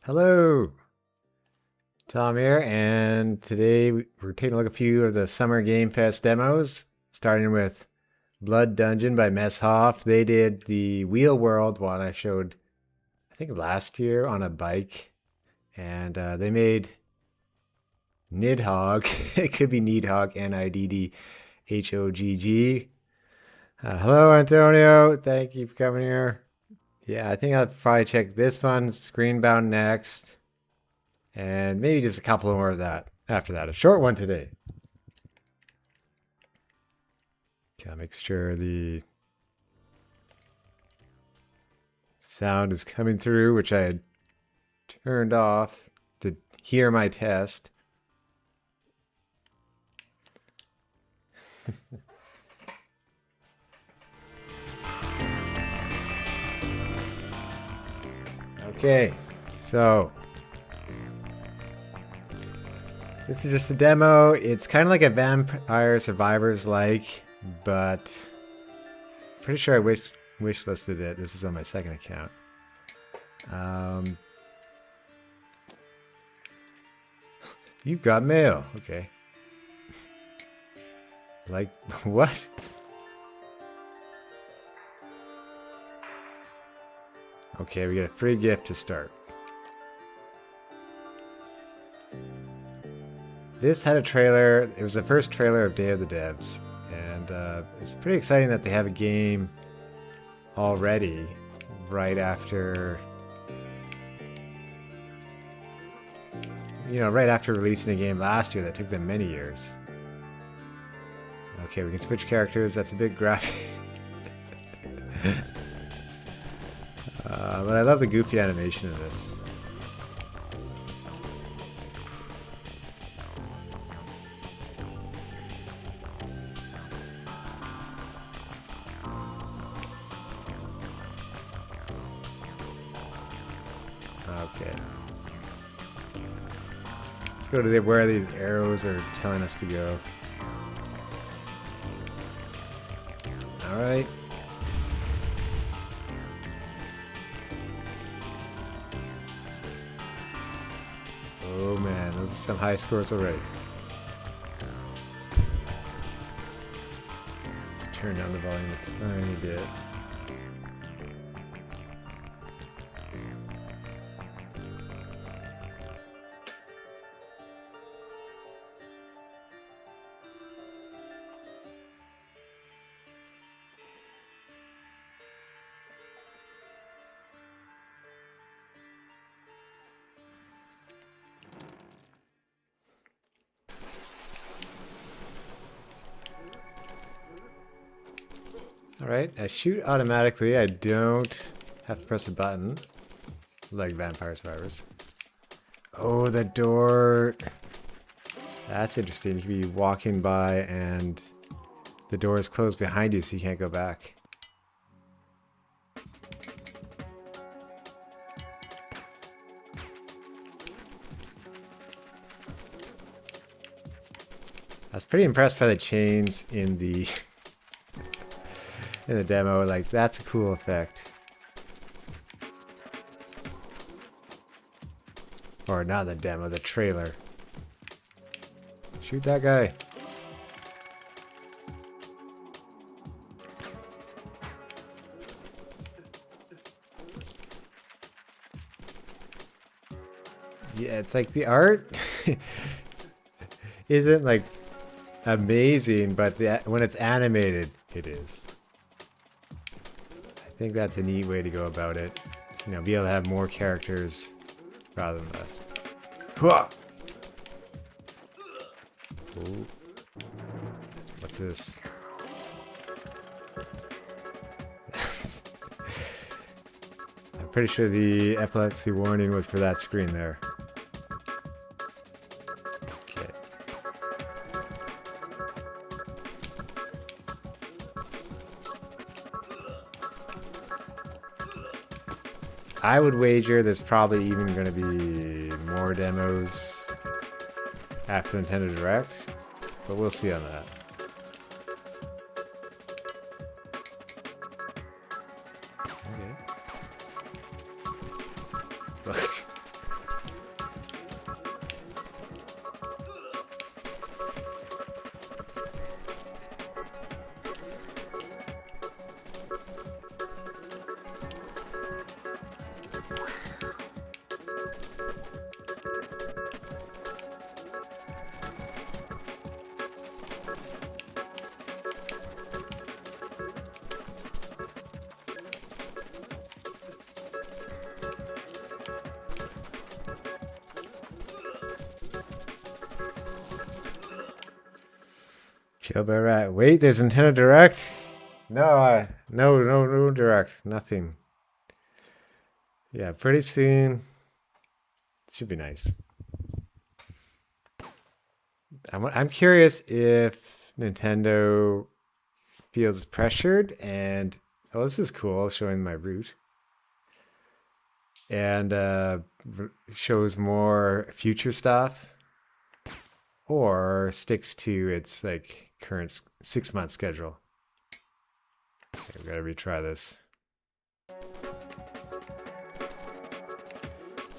Hello, Tom here, and today we're taking a look at a few of the Summer Game Fest demos, starting with Blood Dungeon by Messhoff. They did the Wheel World one I showed, I think last year on a bike, and they made Nidhogg. It could be Nidhogg, Niddhogg. Hello, Antonio. Thank you for coming here. Yeah, I think I'll probably check this one, Screenbound next. And maybe just a couple more of that after that. A short one today. Gotta make sure the sound is coming through, which I had turned off to hear my test. Okay, so this is just a demo. It's kind of like a Vampire Survivors like, but pretty sure I wish listed it. This is on my second account. You've got mail. Okay. Like, what? Okay, we get a free gift to start. This had a trailer. It was the first trailer of Day of the Devs. And it's pretty exciting that they have a game already right after... right after releasing a game last year that took them many years. Okay, we can switch characters. That's a big graphic. But I love the goofy animation of this. Okay. Let's go to where these arrows are telling us to go. Alright. Oh man, those are some high scores already. Let's turn down the volume a tiny bit. Alright, I shoot automatically. I don't have to press a button like Vampire Survivors. Oh, the door. That's interesting. You could be walking by and the door is closed behind you so you can't go back. I was pretty impressed by the chains in the in the demo. Like, that's a cool effect. Or not the demo, the trailer. Shoot that guy. Yeah, it's like the art isn't like amazing, but when it's animated, it is. I think that's a neat way to go about it. Be able to have more characters rather than less. Hua! Ooh. What's this? I'm pretty sure the epilepsy warning was for that screen there. Okay. I would wager there's probably even going to be more demos after Nintendo Direct, but we'll see on that. Okay. Kill by rat. Wait, there's Nintendo Direct? No, no Direct. Nothing. Yeah, pretty soon. Should be nice. I'm curious if Nintendo feels pressured and oh, this is cool, showing my route, and shows more future stuff, or sticks to its like current 6-month schedule. Okay, we gotta retry this.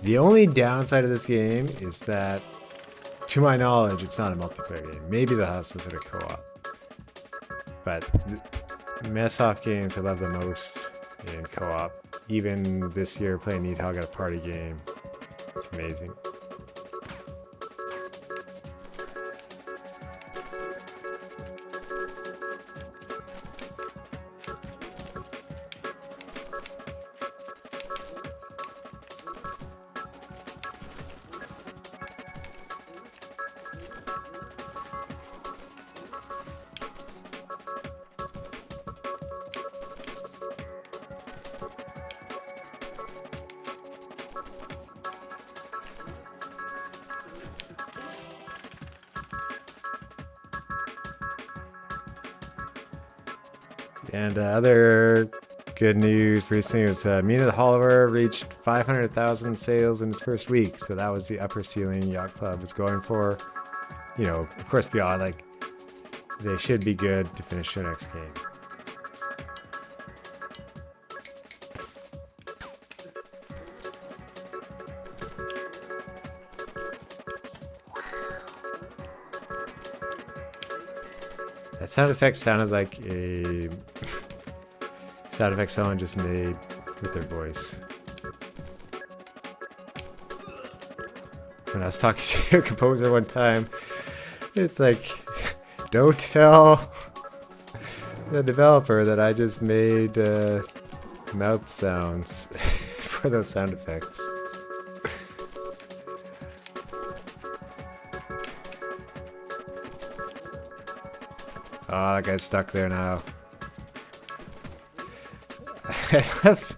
The only downside of this game is that, to my knowledge, it's not a multiplayer game. Maybe they'll have some sort of co-op. But mess-off games I love the most in co-op. Even this year playing Needhog at a party game. It's amazing. And other good news recently was Mina the Hollower reached 500,000 sales in its first week. So that was the upper ceiling Yacht Club was going for. You know, of course, beyond, like, they should be good to finish their next game. That sound effect sounded like a sound effect someone just made with their voice. When I was talking to a composer one time, it's like, don't tell the developer that I just made mouth sounds for those sound effects. Oh, that guy's stuck there now. I love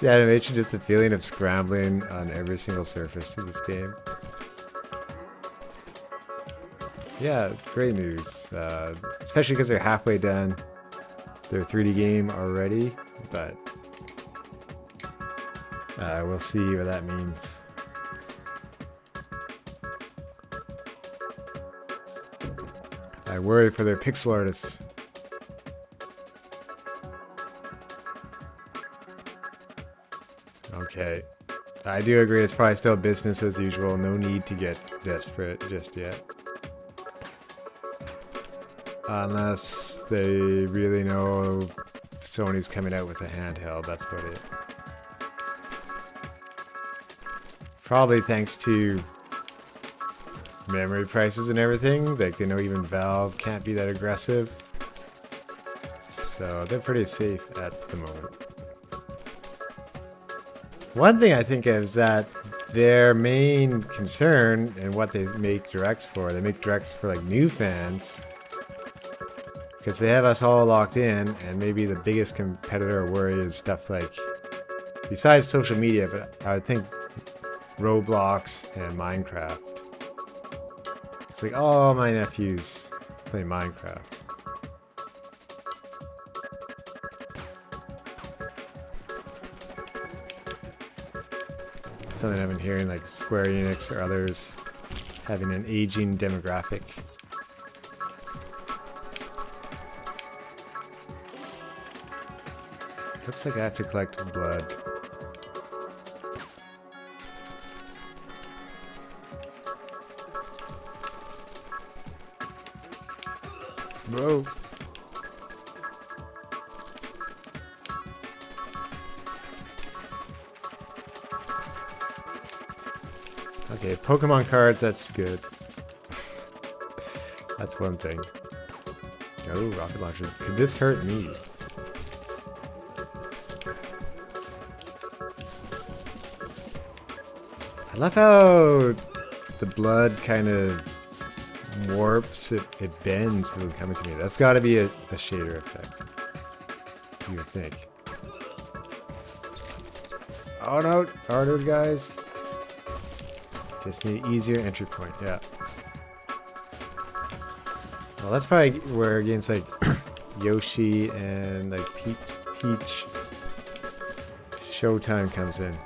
the animation, just the feeling of scrambling on every single surface of this game. Yeah, great news. Especially because they're halfway done their 3D game already, but we'll see what that means. I worry for their pixel artists. Okay. I do agree it's probably still business as usual. No need to get desperate just yet. Unless they really know Sony's coming out with a handheld, that's about it. Probably thanks to memory prices and everything. Like, they know even Valve can't be that aggressive. So they're pretty safe at the moment. One thing I think is that their main concern and what they make directs for, they make directs for like new fans. Because they have us all locked in, and maybe the biggest competitor worry is stuff like, besides social media, but I would think Roblox and Minecraft. It's like, oh, my nephews play Minecraft. Something I've been hearing, like Square Enix or others having an aging demographic. Looks like I have to collect blood. Bro. Okay, Pokemon cards, that's good. That's one thing. Oh, rocket launcher. Could this hurt me? I love how the blood kind of warps, it bends when coming to me. That's got to be a shader effect. You would think. Oh no, Arnold guys. Just need easier entry point, yeah. Well, that's probably where games like Yoshi and like Peach Showtime comes in.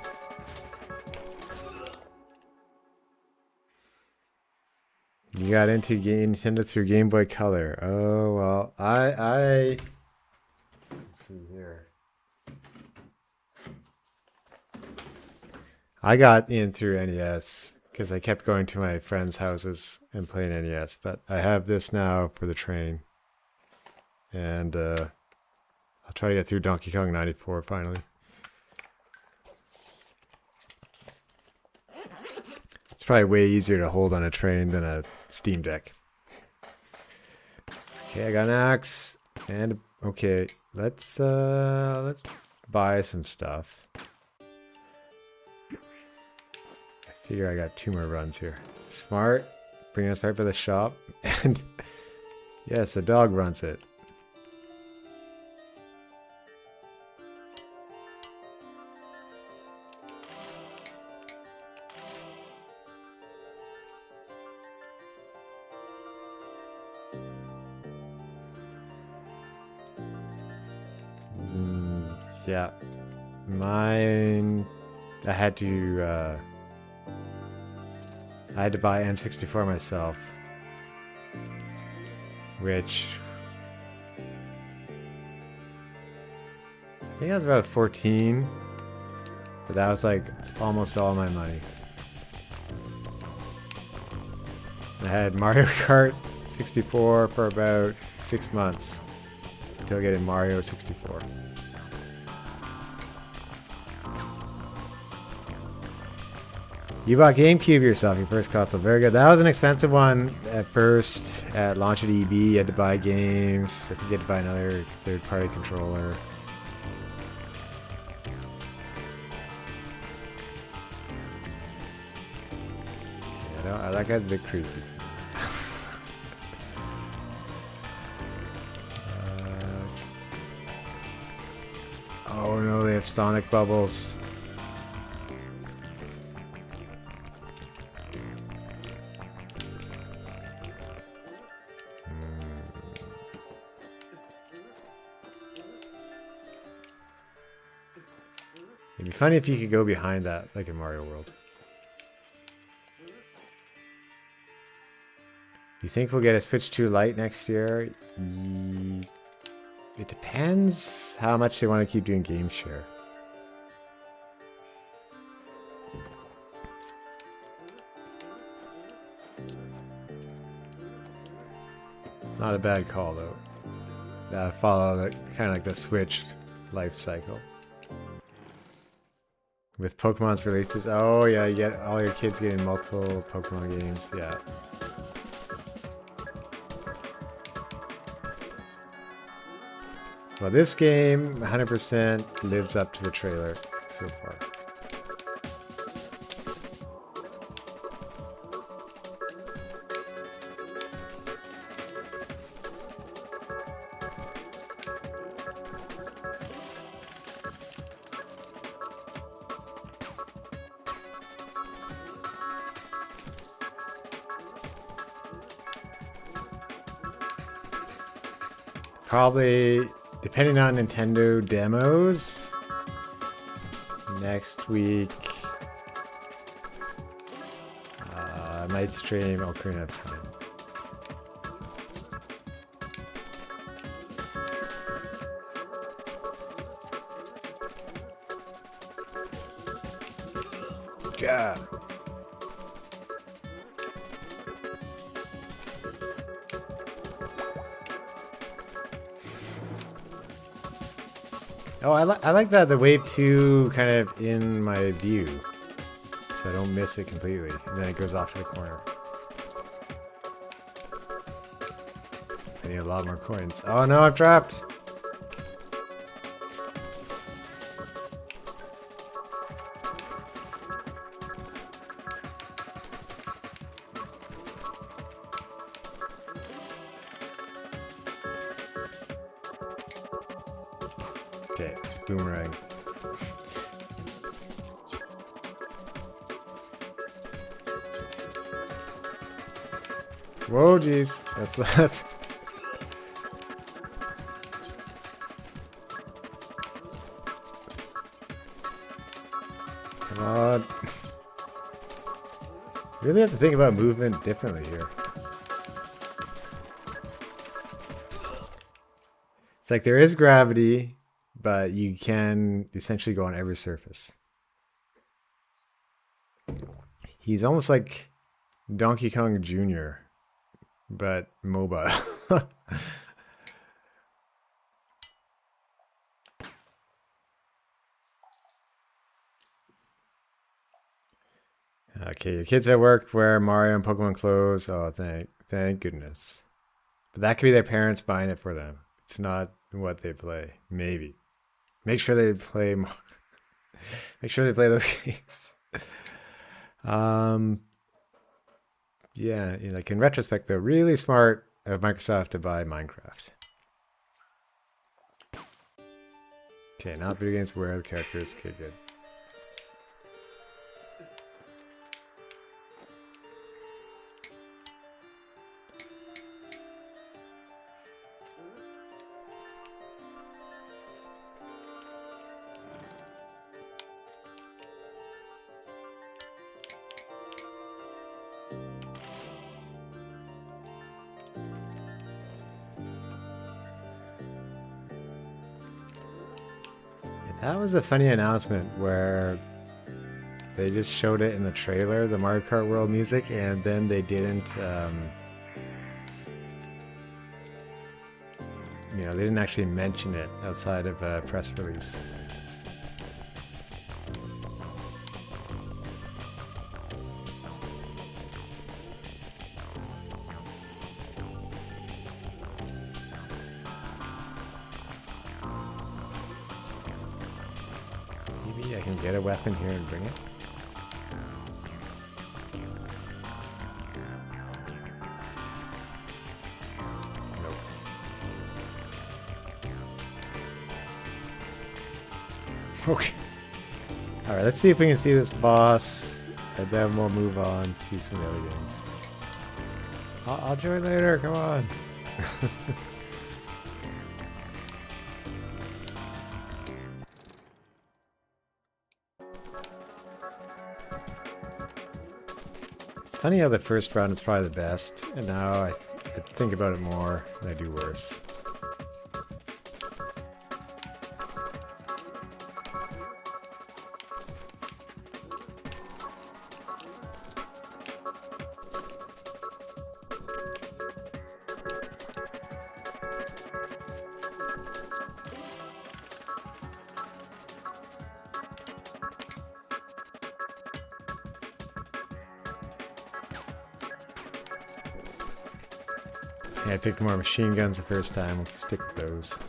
You got into Nintendo through Game Boy Color. Oh well, let's see here. I got in through NES because I kept going to my friends' houses and playing NES. But I have this now for the train, and I'll try to get through Donkey Kong 94 finally. It's probably way easier to hold on a train than a Steam Deck. Okay, I got an axe, and okay, let's buy some stuff. I figure I got 2 more runs here. Smart, bringing us right by the shop, and yes, a dog runs it. Yeah, mine. I had to buy N64 myself, which I think I was about 14, but that was like almost all my money. I had Mario Kart 64 for about 6 months until getting Mario 64. You bought GameCube yourself, your first console. Very good. That was an expensive one at first. At launch at EB, you had to buy games. I think you had to buy another third-party controller. Yeah, that guy's a bit creepy. Oh no, they have Sonic bubbles. It'd be funny if you could go behind that, like in Mario World. You think we'll get a Switch 2 Lite next year? It depends how much they want to keep doing game share. It's not a bad call though. Follow the kind of like the Switch life cycle. With Pokemon's releases, oh yeah, you get all your kids getting multiple Pokemon games, yeah. Well, this game 100% lives up to the trailer so far. Probably, depending on Nintendo demos, next week I might stream Ocarina of Time. God. Oh, I like that the wave 2 kind of in my view, so I don't miss it completely, and then it goes off to the corner. I need a lot more coins. Oh no, I'm trapped! Okay, boomerang. Whoa, jeez. That's... Come on. Really have to think about movement differently here. It's like there is gravity, but you can essentially go on every surface. He's almost like Donkey Kong Jr., but mobile. Okay, your kids at work wear Mario and Pokemon clothes. Oh, thank goodness. But that could be their parents buying it for them. It's not what they play. Maybe. Make sure they play more. Make sure they play those games. Yeah, like in retrospect, they're really smart of Microsoft to buy Minecraft. Okay, not video games where the characters. Okay, good. That was a funny announcement where they just showed it in the trailer, the Mario Kart World music, and then they didn't, you know, they didn't actually mention it outside of a press release. Maybe I can get a weapon here and bring it. Nope. Okay. Alright, let's see if we can see this boss, and then we'll move on to some other games. I'll join later, come on. It's funny how the first round is probably the best, and now I think about it more and I do worse. Yeah, I picked more machine guns the first time. We'll stick with those.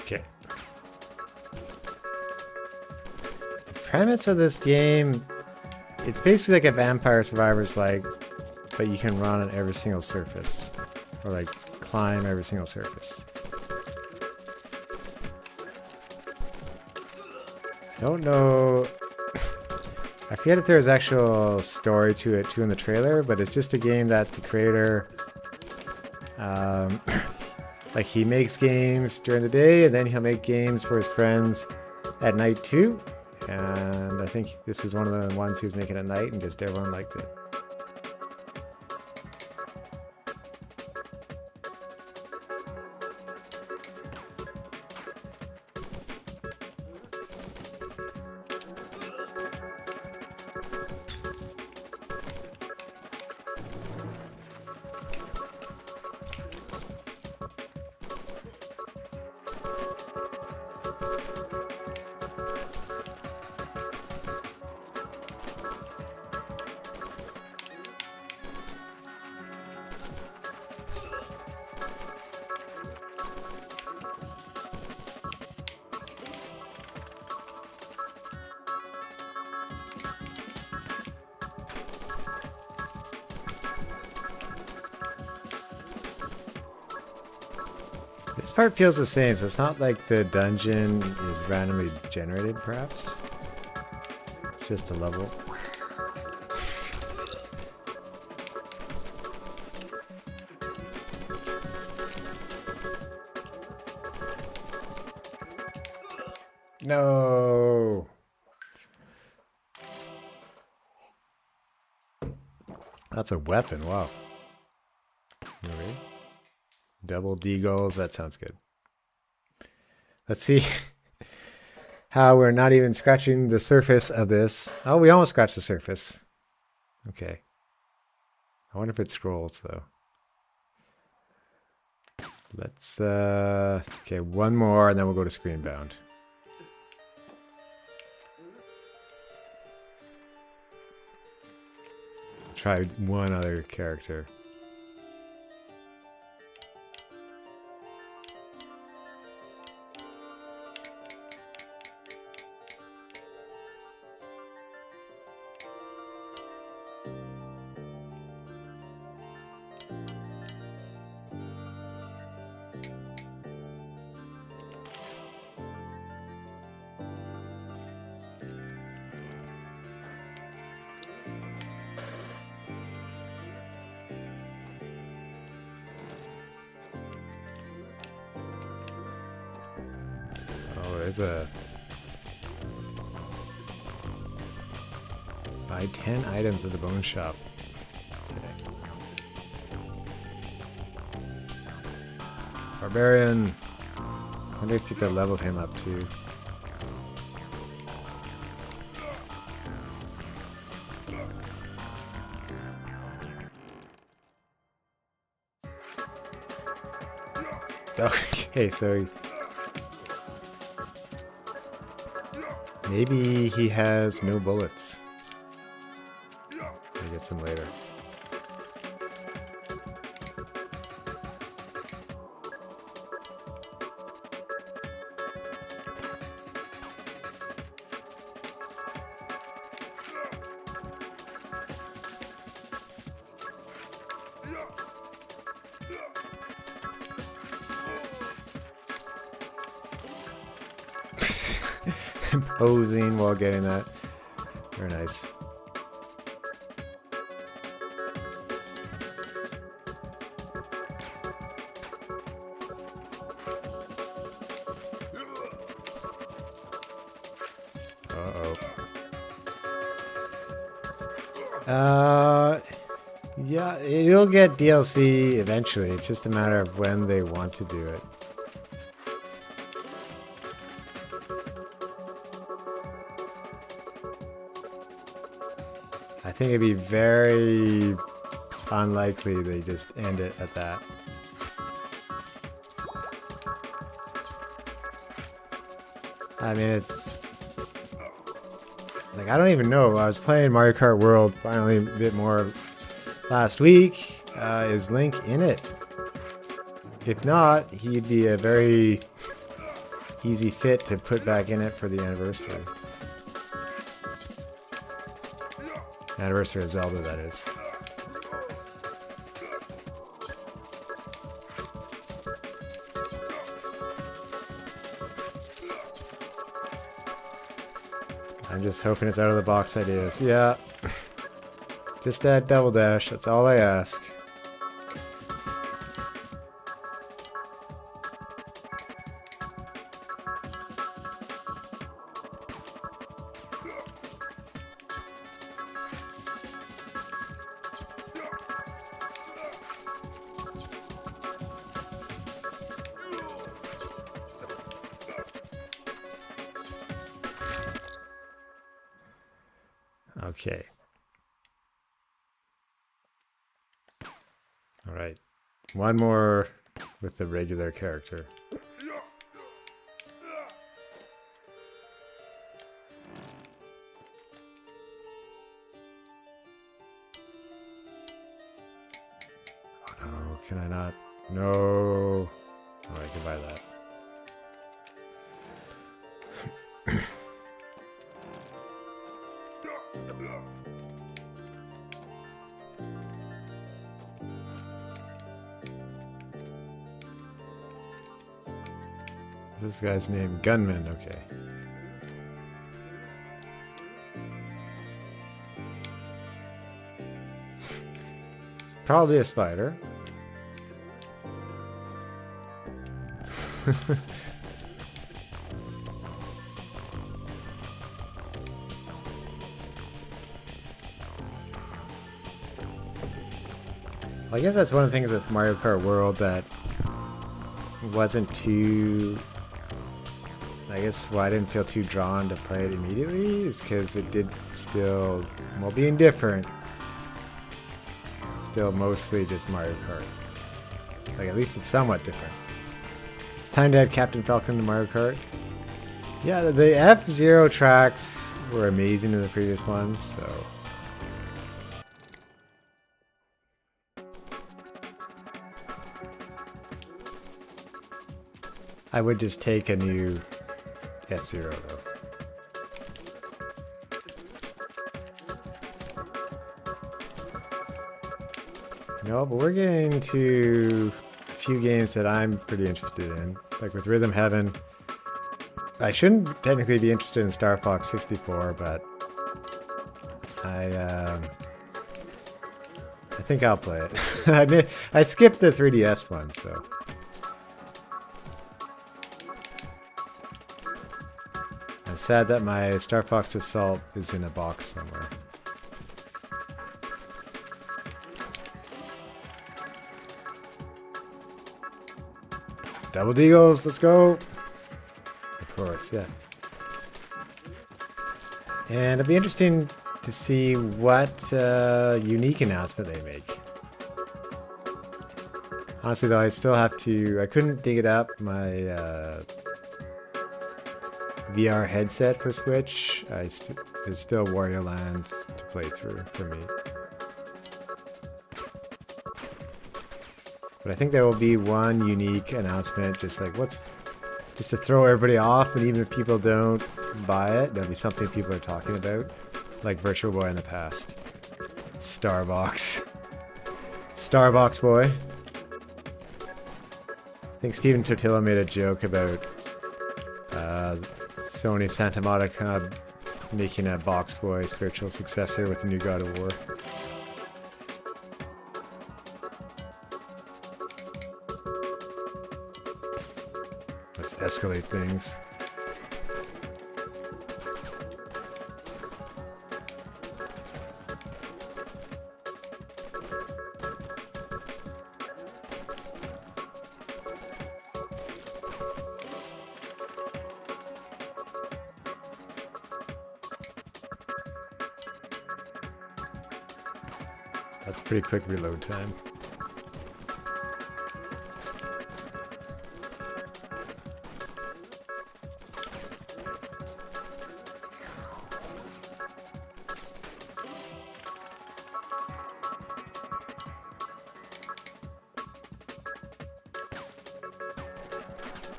Okay. The premise of this game, it's basically like a Vampire Survivors like, but you can run on every single surface. Or like climb every single surface. Don't know. I forget if there's actual story to it too in the trailer, but it's just a game that the creator Like he makes games during the day and then he'll make games for his friends at night too. And I think this is one of the ones he was making at night and just everyone liked it. This part feels the same, so it's not like the dungeon is randomly generated, perhaps. It's just a level. No! That's a weapon, wow. Okay. Double D-goals, that sounds good. Let's see how we're not even scratching the surface of this. Oh, we almost scratched the surface. Okay. I wonder if it scrolls, though. Let's, okay, one more, and then we'll go to Screenbound. Try one other character. There's a buy 10 items at the bone shop. Okay. Barbarian. I wonder if you could level him up too. Okay, so maybe he has no bullets. I'll get some later. Posing while getting that. Very nice. Yeah, it'll get DLC eventually. It's just a matter of when they want to do it. I think it'd be very unlikely they just end it at that. I mean, it's like, I don't even know. I was playing Mario Kart World finally a bit more last week. Is Link in it? If not, he'd be a very easy fit to put back in it for the anniversary. Anniversary of Zelda, that is. I'm just hoping it's out of the box ideas. Yeah. Just add double dash, that's all I ask. Okay. All right. One more with the regular character. Oh, can I not? No. Oh, I can buy that. This guy's name Gunman, okay. It's probably a spider. Well, I guess that's one of the things with Mario Kart World that wasn't too... I guess why I didn't feel too drawn to play it immediately is because it did still, well, being different, it's still mostly just Mario Kart. Like, at least it's somewhat different. It's time to add Captain Falcon to Mario Kart. Yeah, the F-Zero tracks were amazing in the previous ones, so... I would just take a new F-Zero though. No, but we're getting to a few games that I'm pretty interested in. Like with Rhythm Heaven. I shouldn't technically be interested in Star Fox 64, but I think I'll play it. I skipped the 3DS one, so... I'm sad that my Star Fox Assault is in a box somewhere. Double Deagles, let's go! Of course, yeah. And it'll be interesting to see what unique announcement they make. Honestly though, I still have to... I couldn't dig it up. My... VR headset for Switch, there's still Wario Land to play through for me. But I think there will be one unique announcement, just to throw everybody off, and even if people don't buy it, there'll be something people are talking about, like Virtual Boy in the past. Starbox. Starbox Boy. I think Steven Totilo made a joke about Sony Santa Monica making a Box Boy spiritual successor with the new God of War. Let's escalate things. That's pretty quick reload time.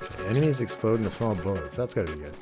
Okay, enemies explode into small bullets. That's gotta be good.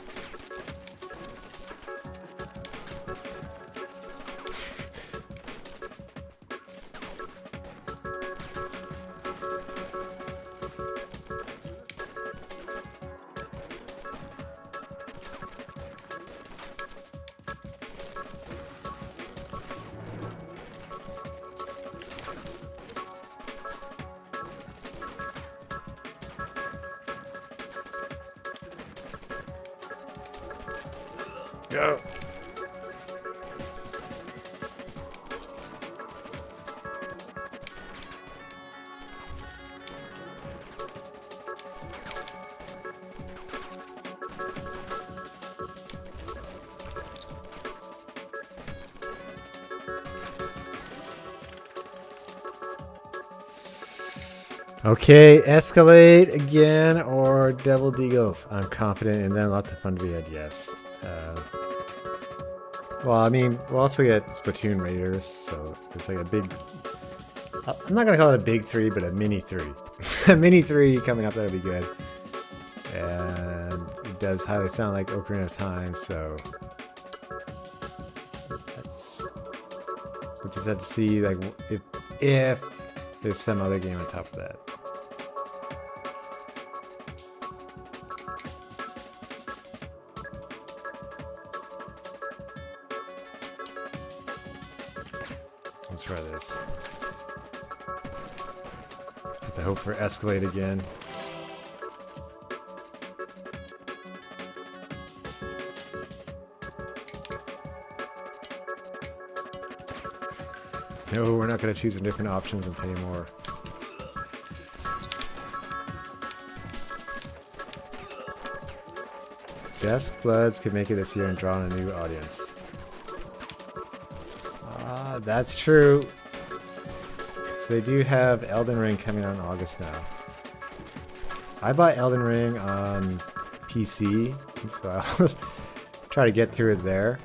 Go. Okay, escalate again or double deagles. I'm confident in them. Lots of fun to be had, yes. Well, I mean, we'll also get Splatoon Raiders, so there's like a big... I'm not going to call it a big 3, but a mini 3. A mini 3 coming up, that'll be good. And it does highly sound like Ocarina of Time, so... We'll just have to see like if there's some other game on top of that. Let's try this. Have to hope for escalate again. No, we're not going to choose some different options and pay more. Desk Bloods could make it this year and draw on a new audience. Ah, that's true. So they do have Elden Ring coming out in August now. I bought Elden Ring on PC, so I'll try to get through it there.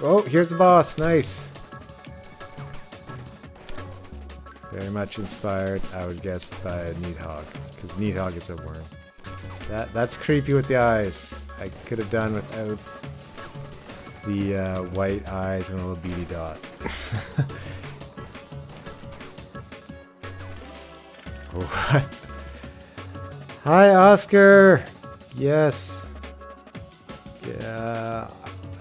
Oh, here's the boss. Nice. Very much inspired, I would guess, by Needhog, because Needhog is a worm. That's creepy with the eyes. I could have done without the white eyes and a little beady dot. What? Hi, Oscar! Yes. Yeah.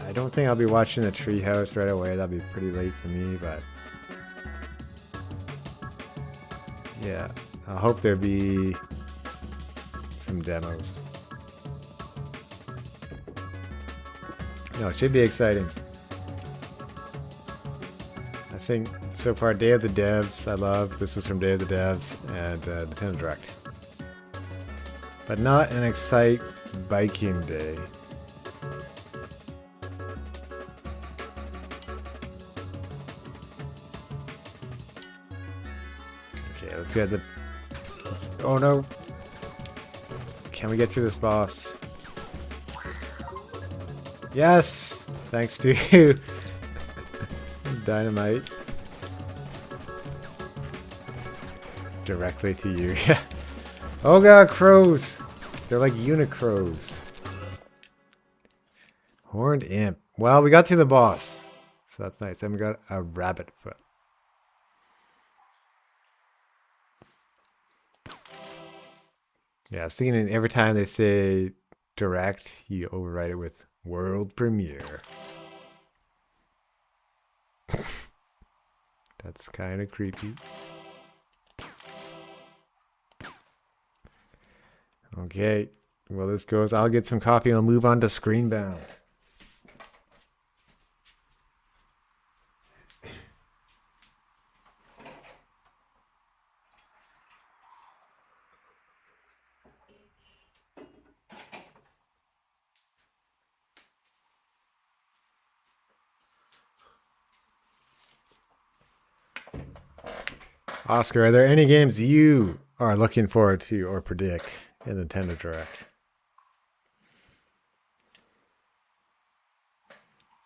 I don't think I'll be watching the Treehouse right away. That'd be pretty late for me, but... yeah, I hope there be some demos. No, it should be exciting. I think so far, Day of the Devs, I love. This was from Day of the Devs and Nintendo Direct. But not an Excite Biking Day. Okay, let's get the... oh no! Can we get through this boss? Yes! Thanks to you! Dynamite. Directly to you, yeah. Oh god, crows! They're like unicrows. Horned Imp. Well, we got through the boss. So that's nice. Then we got a rabbit foot. Yeah, I was thinking every time they say direct, you overwrite it with world premiere. That's kind of creepy. Okay, well this goes. I'll get some coffee and I'll move on to Screenbound. Oscar, are there any games you are looking forward to or predict in the Nintendo Direct?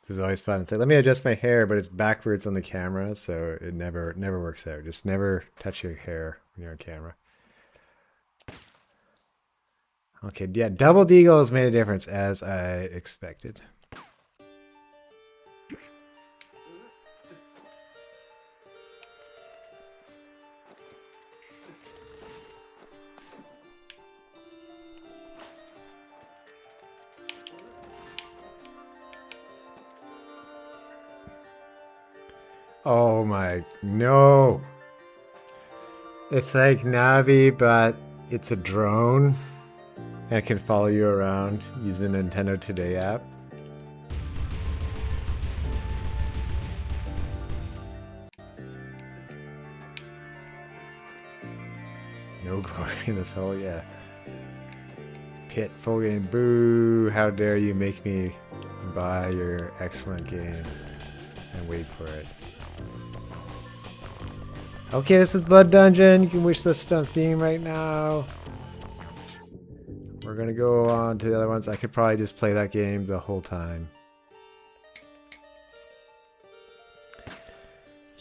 This is always fun. It's like, let me adjust my hair, but it's backwards on the camera, so it never works out. Just never touch your hair when you're on camera. Okay, yeah, Double Deagles made a difference, as I expected. Oh my, no. It's like Navi, but it's a drone. And it can follow you around using the Nintendo Today app. No glory in this hole, yeah. Pit, full game, boo. How dare you make me buy your excellent game and wait for it. Okay, this is Blood Dungeon. You can wishlist it on Steam right now. We're gonna go on to the other ones. I could probably just play that game the whole time.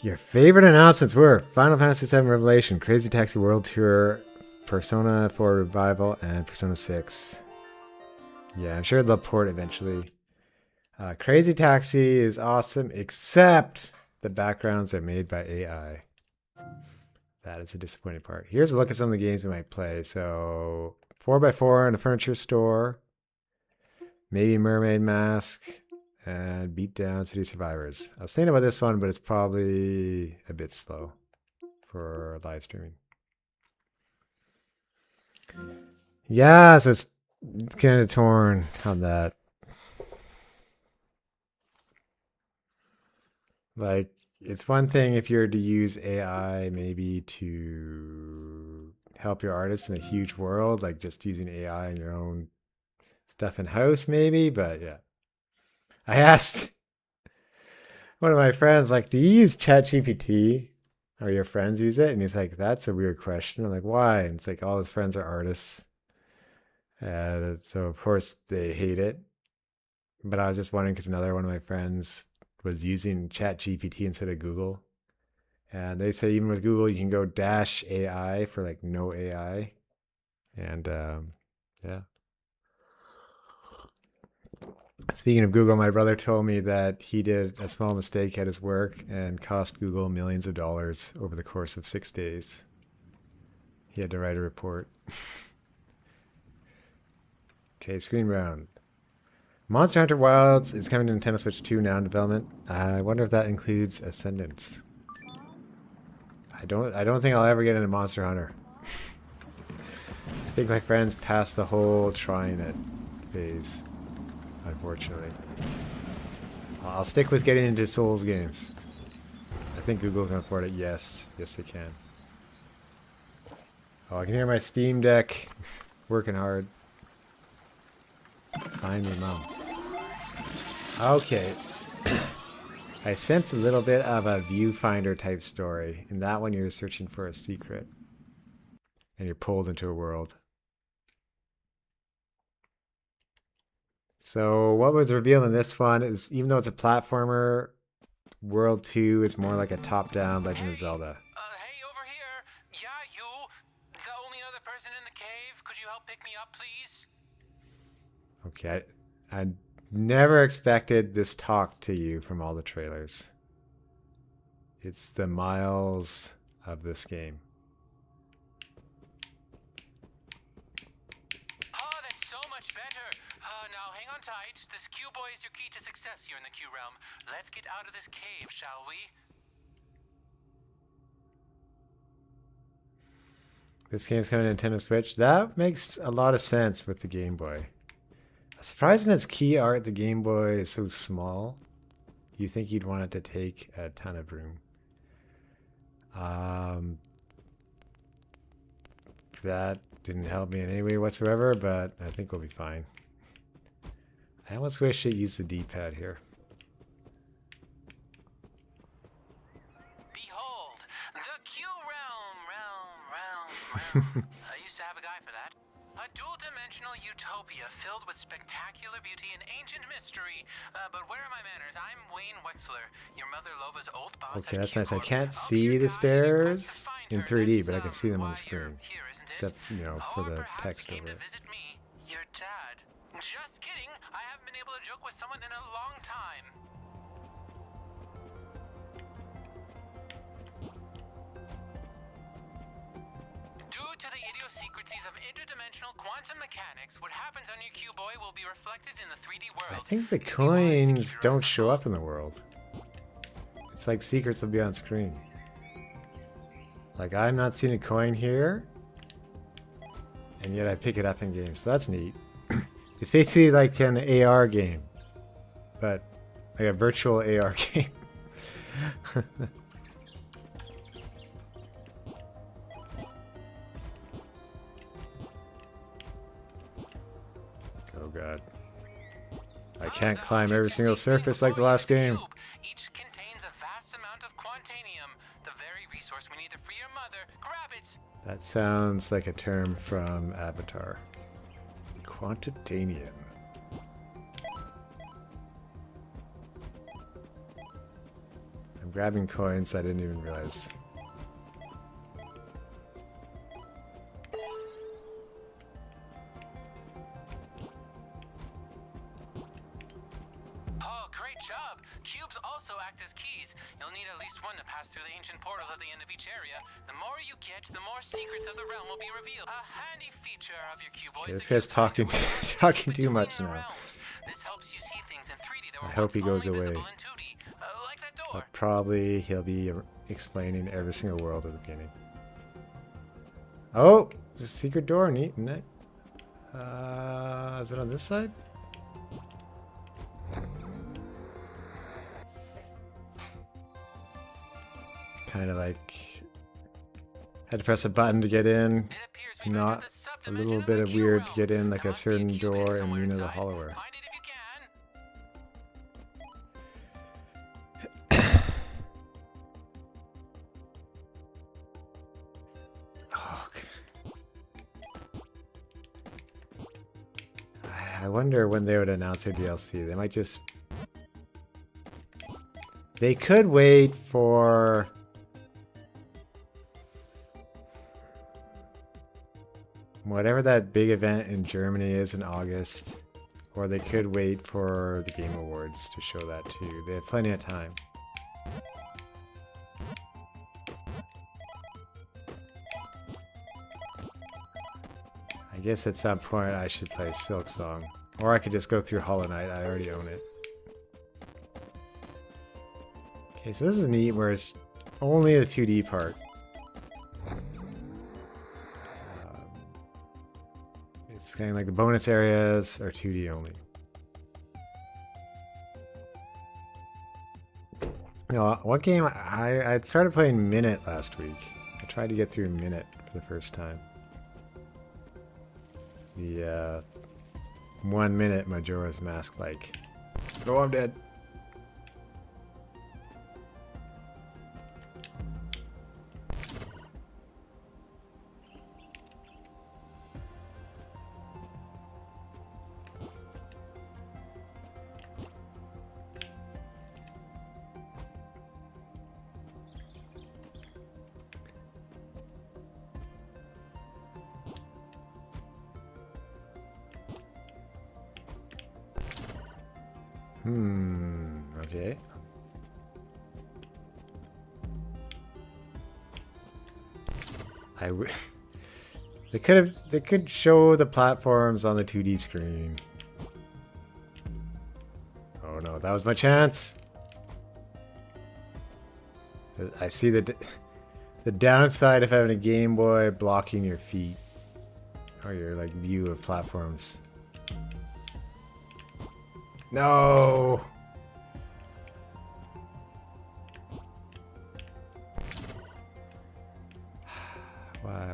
Your favorite announcements were Final Fantasy VII Revelation, Crazy Taxi World Tour, Persona 4 Revival, and Persona 6. Yeah, I'm sure they'll port eventually. Crazy Taxi is awesome, except the backgrounds are made by AI. That is a disappointing part. Here's a look at some of the games we might play. So, 4x4 in a furniture store, maybe Mermaid Mask, and Beatdown City Survivors. I was thinking about this one, but it's probably a bit slow for live streaming. Yeah, so it's kind of torn on that. Like, it's one thing if you're to use AI maybe to help your artists in a huge world, like just using AI in your own stuff in house maybe, but yeah. I asked one of my friends, like, do you use ChatGPT? Or your friends use it? And he's like, that's a weird question. I'm like, why? And it's like, all his friends are artists. And so, of course, they hate it. But I was just wondering because another one of my friends was using ChatGPT instead of Google. And they say even with Google, you can go -AI for like no AI. And yeah. Speaking of Google, my brother told me that he did a small mistake at his work and cost Google millions of dollars over the course of 6 days. He had to write a report. Okay, Screenbound. Monster Hunter Wilds is coming to Nintendo Switch 2 now in development. I wonder if that includes Ascendance. I don't think I'll ever get into Monster Hunter. I think my friends passed the whole trying it phase. Unfortunately. I'll stick with getting into Souls games. I think Google can afford it. Yes. Yes, they can. Oh, I can hear my Steam Deck working hard. Find me, Mom. Okay. I sense a little bit of a viewfinder type story. In that one, you're searching for a secret. And you're pulled into a world. So what was revealed in this one is, even though it's a platformer, World 2 is more like a top-down Legend of Zelda. Hey, over here. Yeah, you. The only other person in the cave. Could you help pick me up, please? Okay, I never expected this talk to you from all the trailers. It's the Miles of this game. Oh, that's so much better. Now hang on tight. This Q boy is your key to success here in the Q realm. Let's get out of this cave, shall we? This game's coming to Nintendo Switch. That makes a lot of sense with the Game Boy. Surprising its key art, the Game Boy is so small. You think you'd want it to take a ton of room. That didn't help me in any way whatsoever, but I think we'll be fine. I almost wish it used the D-pad here. Behold, the Q realm. I used to have a guy for that. A dual-dimensional utopia filled with spectacular beauty and ancient mystery. But where are my manners? I'm Wayne Wexler, your mother Lova's old boss. Okay, that's nice. I can't see the stairs in 3D, but I can see them on the screen. Except, you know, for the text over it. Your dad. Just kidding. I haven't been able to joke with someone in a long time. Due to the idiosyncrasies of interdimensional quantum mechanics, what happens on your Q boy will be reflected in the 3D world. I think the coins don't show up in the world. It's like secrets will be on screen. Like, I'm not seeing a coin here, and yet I pick it up in games. So that's neat. It's basically like an AR game, but like a virtual AR game. Oh god. I can't climb every single surface like the last game. Each contains a vast amount of quantanium, the very resource we need to free That sounds like a term from Avatar. Quantitanium. I'm grabbing coins I didn't even realize. Oh, great job! Cubes also act as keys. You'll need at least one to pass through the ancient portals at the end of each area. The more you get, the more secrets of the realm will be revealed. A handy feature of your cuboid. Okay, this guy's talking talking too much now. This helps you see things in 3D that I were hope he once goes only away. visible in 2D, like that door. But probably he'll be explaining every single world at the beginning. Oh, there's a secret door. Neat, isn't it? Is it on this side? Kind of like had to press a button to get in. Not a little bit of weird to get in, like a certain door in Mina the Hollower. Find it if you can. Oh, I wonder when they would announce their DLC. They might just... They could wait for... whatever that big event in Germany is in August. Or they could wait for the Game Awards to show that too. They have plenty of time. I guess at some point I should play Silk Song. Or I could just go through Hollow Knight. I already own it. Okay, so this is neat where it's only the 2D part. It's kind of like the bonus areas are 2D only. You know, what game I started playing Minute last week. I tried to get through Minute for the first time. The 1 minute Majora's Mask like. Oh, I'm dead. Okay. They could show the platforms on the 2D screen. Oh no, that was my chance. I see the downside of having a Game Boy blocking your feet or your like view of platforms. No.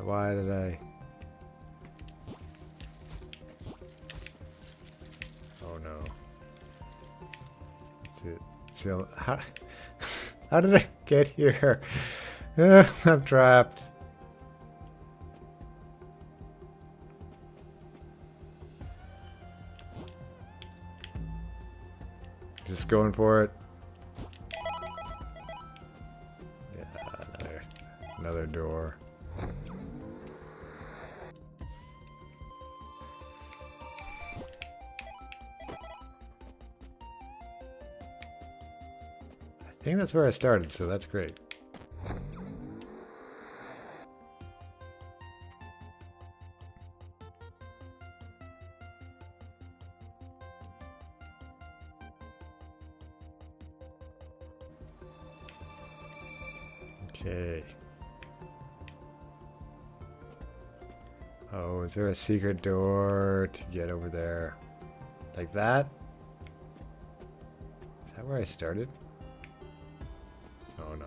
Why did I? Oh no. That's it. So how did I get here? I'm trapped. Just going for it. Yeah, another door. I think that's where I started, so that's great. Okay. Oh, is there a secret door to get over there? Like that? Is that where I started? Oh no.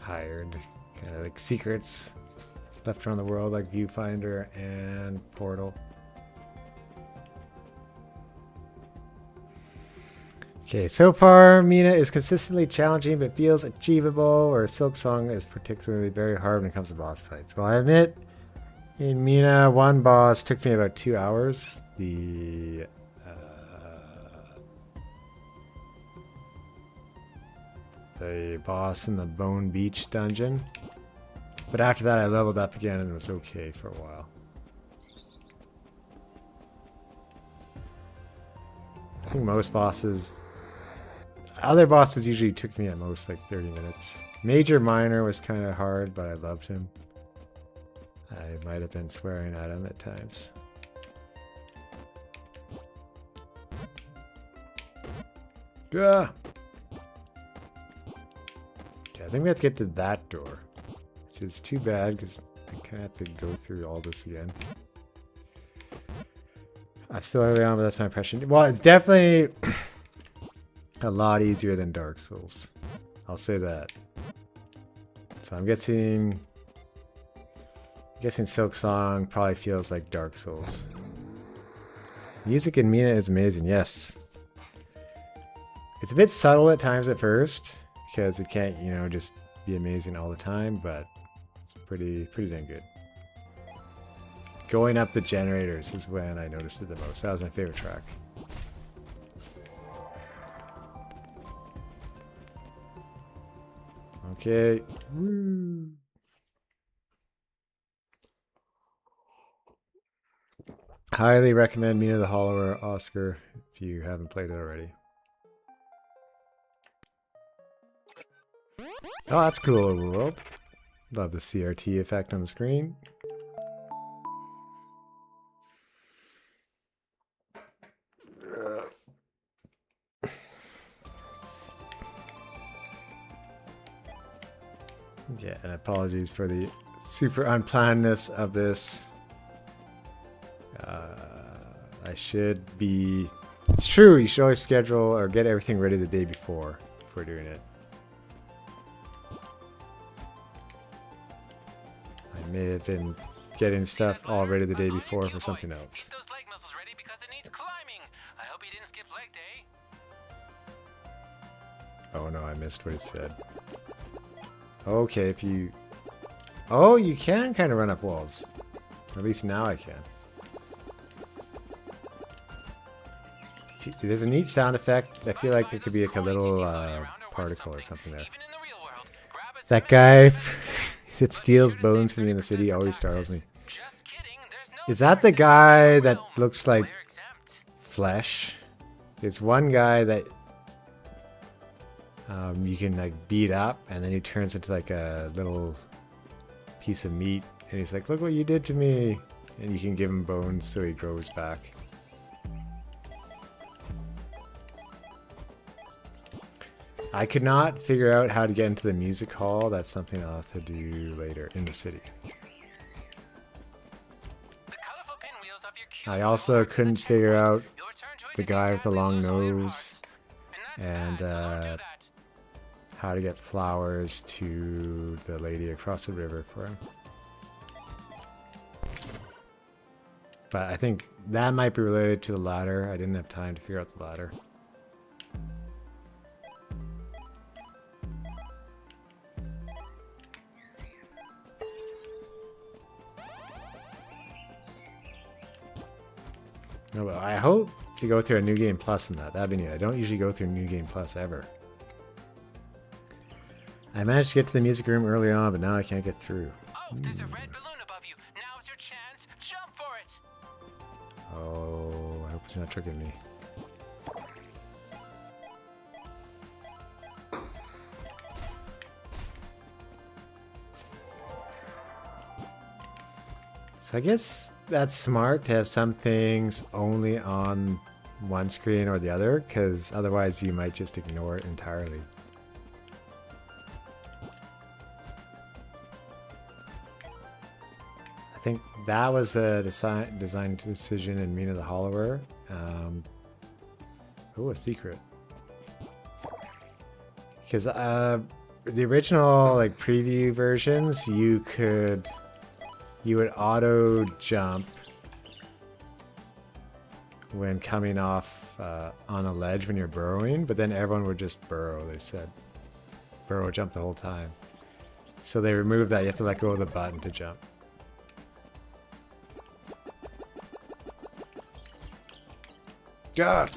hired. Kind of like secrets left around the world, like Viewfinder and Portal. Okay, so far Mina is consistently challenging but feels achievable, or Silk Song is particularly very hard when it comes to boss fights. Well, I admit, in Mina, one boss took me about 2 hours. The boss in the Bone Beach dungeon. But after that I leveled up again and it was okay for a while. I think most bosses... Other bosses usually took me at most like 30 minutes. Major Minor was kind of hard, but I loved him. I might have been swearing at him at times. Yeah. Okay, I think we have to get to that door. Which is too bad because I kind of have to go through all this again. I'm still early on, but that's my impression. Well, it's definitely a lot easier than Dark Souls. I'll say that. So I'm guessing Silk Song probably feels like Dark Souls. Music in Mina is amazing, yes. It's a bit subtle at times at first, because it can't, you know, just be amazing all the time, but it's pretty dang good. Going up the generators is when I noticed it the most. That was my favorite track. Okay. Woo. Highly recommend Mina the Hollower, Oscar, if you haven't played it already. Oh, that's cool, overworld. Love the CRT effect on the screen. Yeah, and apologies for the super unplannedness of this. I should be... It's true, you should always schedule or get everything ready the day before doing it. I may have been getting stuff all ready the day before for something else. Keep those leg muscles ready because it needs climbing. I hope you didn't skip leg day. Oh no, I missed what it said. Okay, if you... Oh, you can kind of run up walls. At least now I can. There's a neat sound effect. I feel like there could be like a little particle or something there. That guy that steals bones from you in the city always startles me. Is that the guy that looks like flesh? There's one guy that you can like beat up and then he turns into like a little piece of meat and he's like, look what you did to me, and you can give him bones so he grows back. I could not figure out how to get into the music hall. That's something I'll have to do later in the city. I also couldn't figure out the guy with the long nose and how to get flowers to the lady across the river for him. But I think that might be related to the ladder. I didn't have time to figure out the ladder. No, but I hope to go through a New Game Plus in that. That'd be neat. I don't usually go through New Game Plus ever. I managed to get to the music room early on, but now I can't get through. Oh, there's a red balloon above you. Now's your chance. Jump for it. Oh, I hope it's not tricking me. So I guess that's smart to have some things only on one screen or the other, because otherwise you might just ignore it entirely. I think that was a design decision in Mina the Hollower. Oh, a secret. Because the original like preview versions, you would auto jump when coming off on a ledge when you're burrowing, but then everyone would just burrow. They said burrow jump the whole time. So they removed that. You have to let go of the button to jump. God.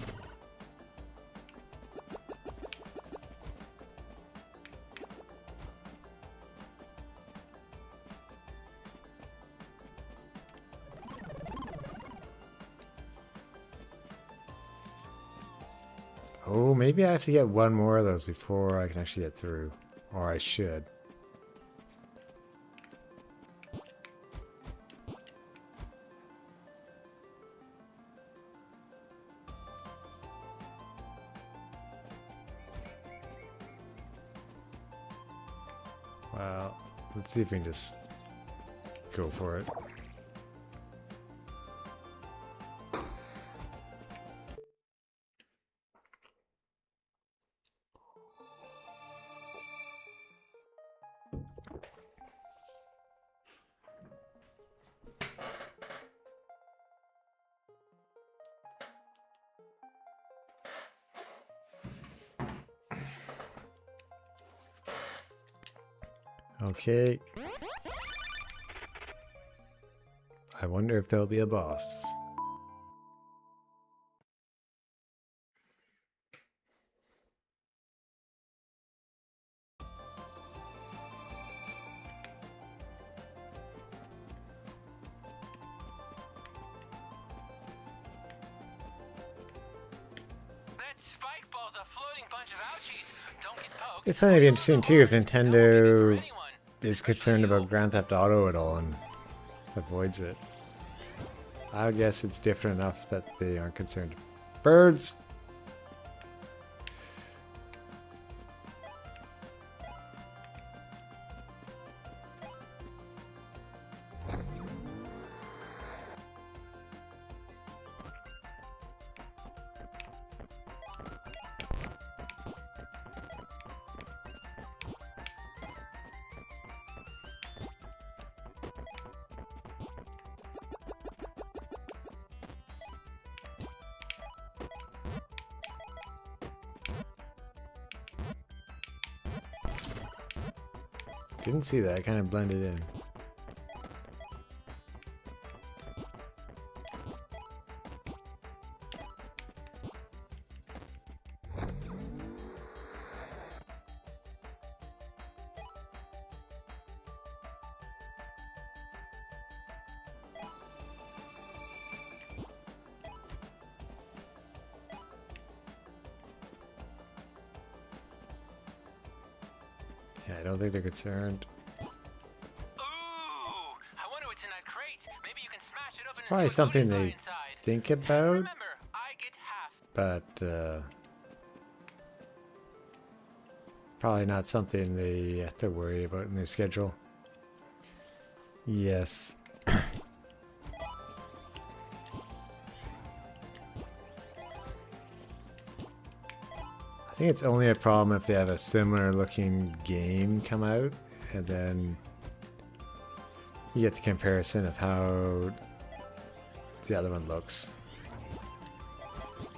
Oh, maybe I have to get one more of those before I can actually get through. Or I should. Well, let's see if we can just go for it. Okay. I wonder if there'll be a boss. That spike ball's a floating bunch of ouchies. Don't get poked. It's something to be interesting too if Nintendo is concerned about Grand Theft Auto at all and avoids it. I guess it's different enough that they aren't concerned. Birds! Didn't see that, it kind of blended in. Yeah, I don't think they're concerned. Ooh, I wonder what's in that crate. Maybe you can smash it open. Probably something they think about, Remember, I get half. but probably not something they have to worry about in their schedule. Yes. I think it's only a problem if they have a similar looking game come out and then you get the comparison of how the other one looks.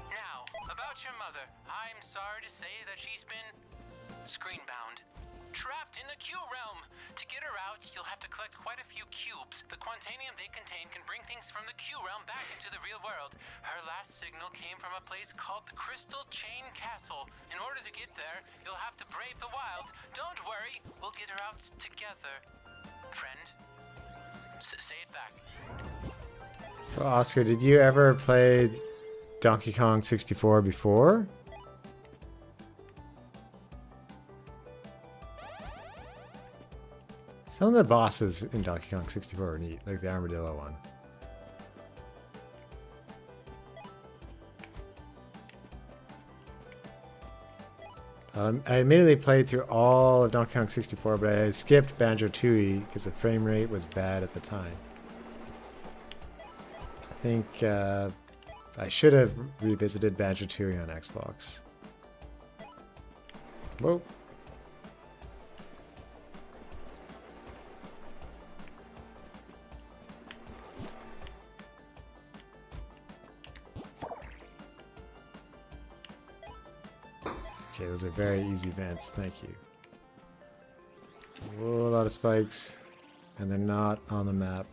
Now, about your mother. I'm sorry to say that she's been screenbound. Trapped in the Q realm. To get her out, you'll have to collect quite a few cubes. The quantanium they contain can bring things from the Q realm back into the real world. Her last signal came from a place called the Crystal Chain Castle. In order to get there, you'll have to brave the wilds. Don't worry, we'll get her out together. Friend, say it back. So Oscar, did you ever play Donkey Kong 64 before? Some of the bosses in Donkey Kong 64 are neat, like the armadillo one. I admittedly played through all of Donkey Kong 64, but I skipped Banjo-Tooie because the frame rate was bad at the time. I think I should have revisited Banjo-Tooie on Xbox. Whoa. Okay, those are very easy vents. Thank you. Whoa, a lot of spikes. And they're not on the map.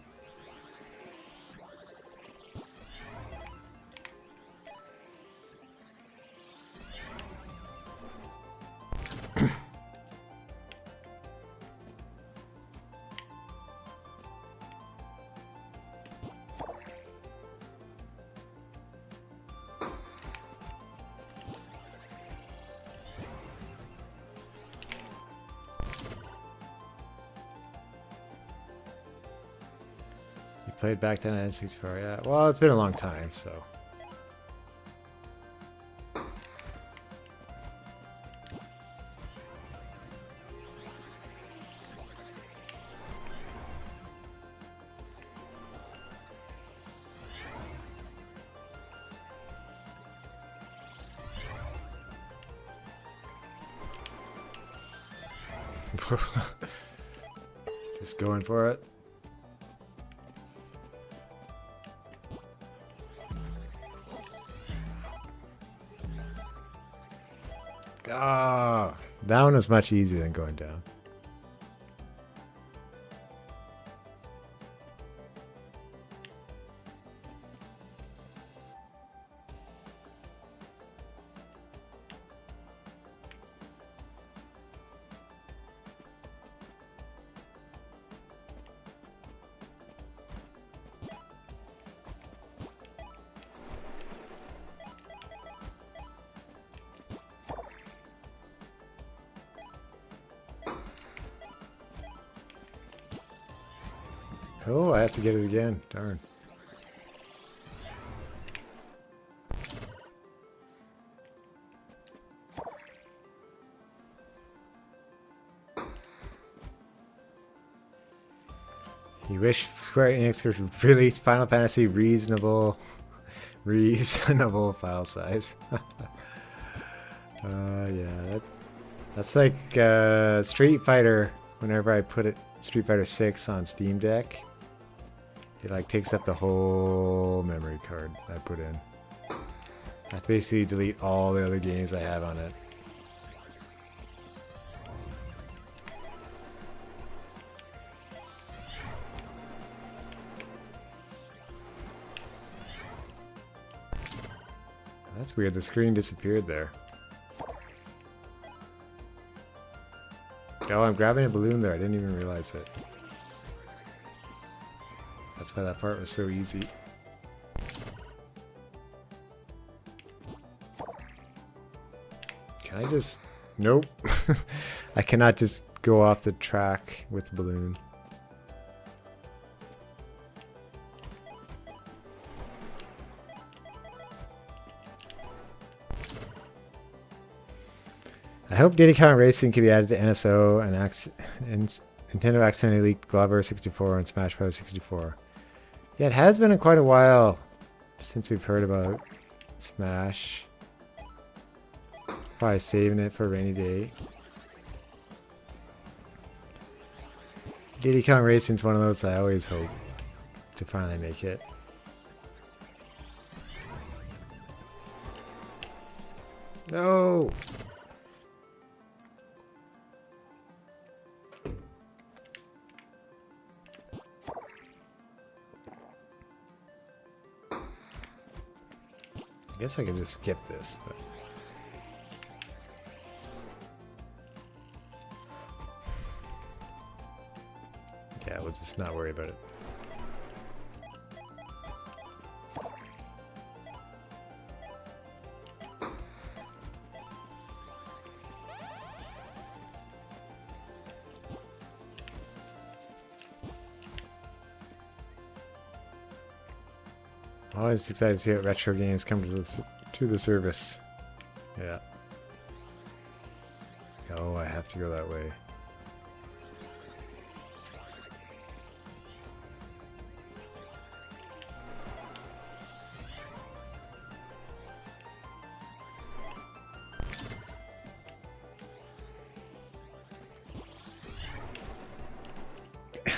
Played back then at N64, yeah. Well, it's been a long time, so. Just going for it. Ah, that one was much easier than going down. Oh, I have to get it again. Darn. You wish Square Enix would release Final Fantasy reasonable file size. Yeah, that's like Street Fighter. Whenever I put Street Fighter 6 on Steam Deck, it like takes up the whole memory card I put in. I have to basically delete all the other games I have on it. That's weird, the screen disappeared there. Oh, I'm grabbing a balloon there, I didn't even realize it. That's why that part was so easy. Can I just... Nope. I cannot just go off the track with the balloon. I hope Diddy Kong Racing can be added to NSO and Nintendo accidentally leaked Glover 64 and Smash Bros. 64. Yeah, it has been quite a while since we've heard about Smash. Probably saving it for a rainy day. Diddy Kong Racing's one of those I always hope to finally make it. No! I guess I could just skip this, but... Yeah, we'll just not worry about it. Always excited to see what retro games come to the service. Yeah. Oh, I have to go that way.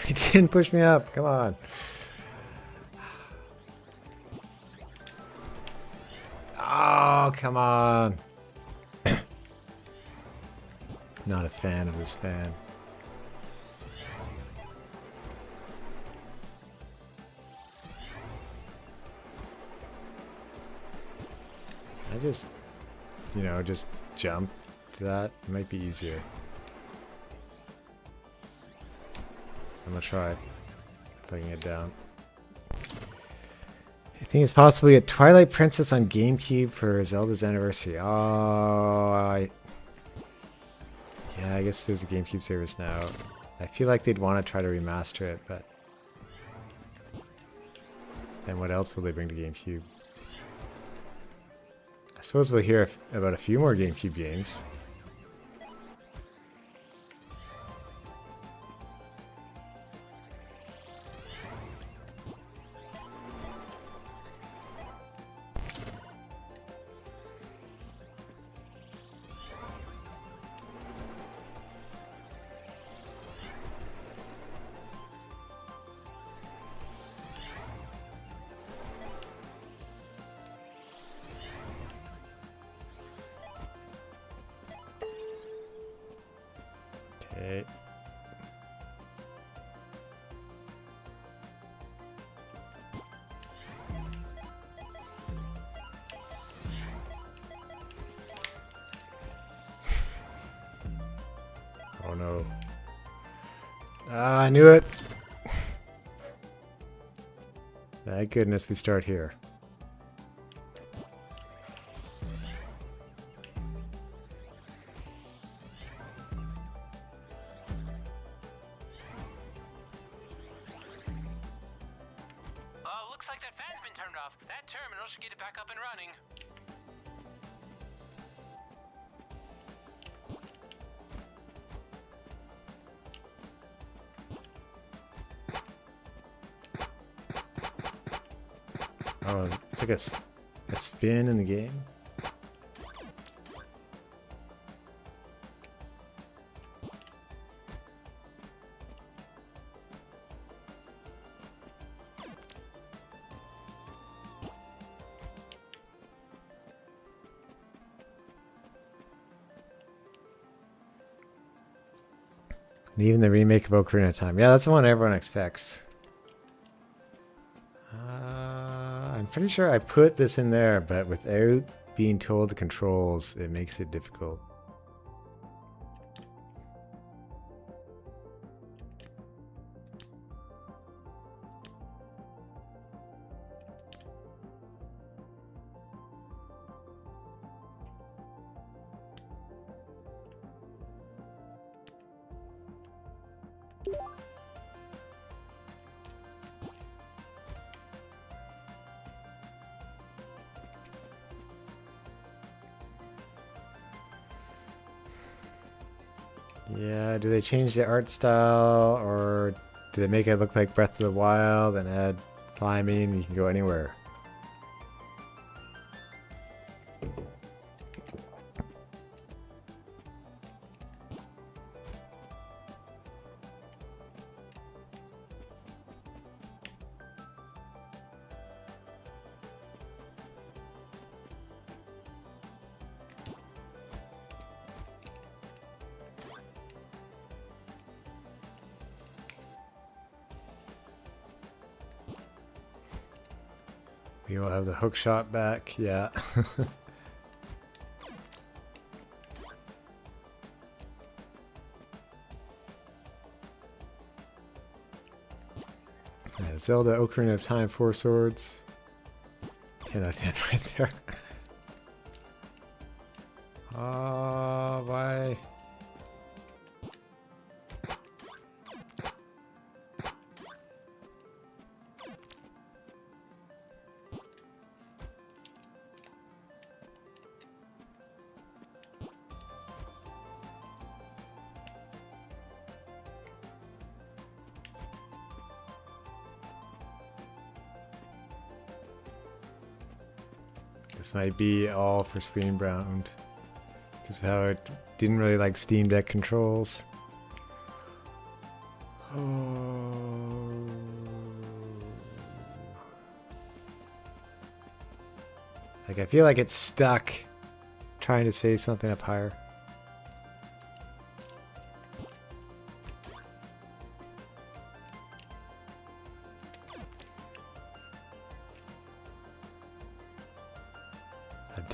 He didn't push me up. Come on. Oh, come on. not a fan of this fan. I just, you know, just jump to that. It might be easier. I'm gonna try putting it down. I think it's possible to get Twilight Princess on GameCube for Zelda's anniversary. Oh, yeah, I guess there's a GameCube service now. I feel like they'd want to try to remaster it, but then what else will they bring to GameCube? I suppose we'll hear about a few more GameCube games. Okay. Oh no. Ah, I knew it. Thank goodness we start here. Looks like that fan's been turned off. That terminal should get it back up and running. Oh, it's like a spin in the game. And even the remake of Ocarina of Time. Yeah, that's the one everyone expects. I'm pretty sure I put this in there, but without being told the controls, it makes it difficult. Yeah, do they change the art style, or do they make it look like Breath of the Wild and add climbing? You can go anywhere. We will have the hook shot back, yeah. Yeah, Zelda Ocarina of Time 4 swords. 10 out of 10 right there. Oh, why? This might be all for Screenbound because of how it didn't really like Steam Deck controls. Oh. Like, I feel like it's stuck trying to say something up higher.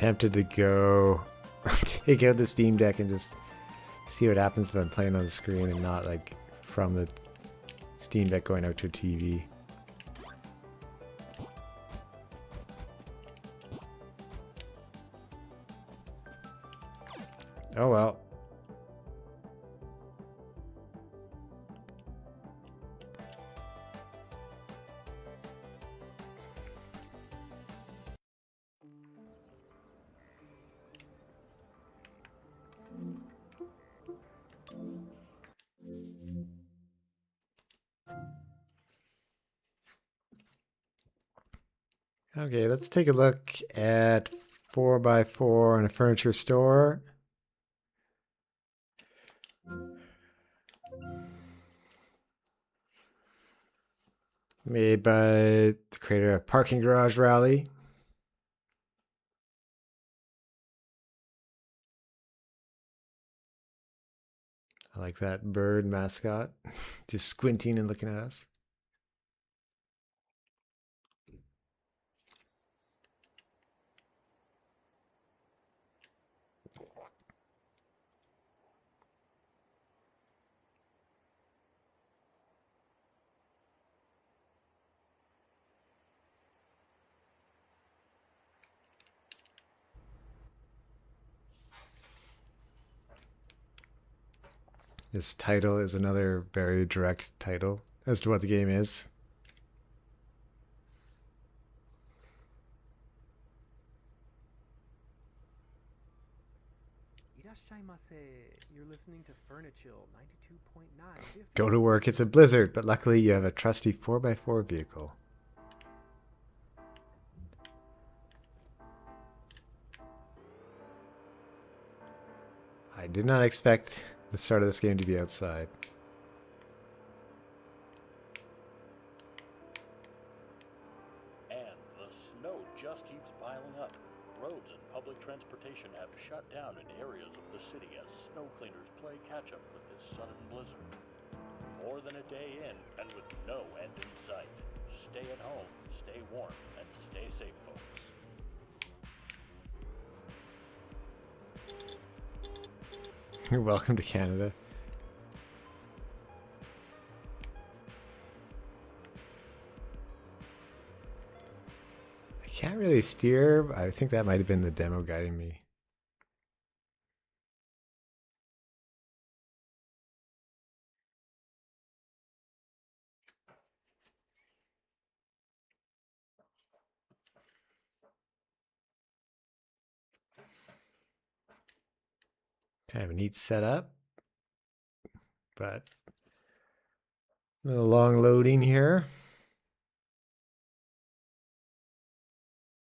tempted to go take out the Steam Deck and just see what happens if I'm playing on the screen and not like from the Steam Deck going out to a TV. Oh well. Okay, let's take a look at 4x4 in a furniture store. Made by the creator of Parking Garage Rally. I like that bird mascot, just squinting and looking at us. This title is another very direct title as to what the game is. You're listening to Furnichill 92.9. Go to work, it's a blizzard, but luckily you have a trusty 4x4 vehicle. I did not expect the start of this game to be outside. And the snow just keeps piling up. Roads and public transportation have shut down in areas of the city as snow cleaners play catch-up with this sudden blizzard. More than a day in, and with no end in sight. Stay at home, stay warm, and stay safe, folks. Welcome to Canada. I can't really steer. I think that might have been the demo guiding me. Kind of a neat setup, but a little long loading here.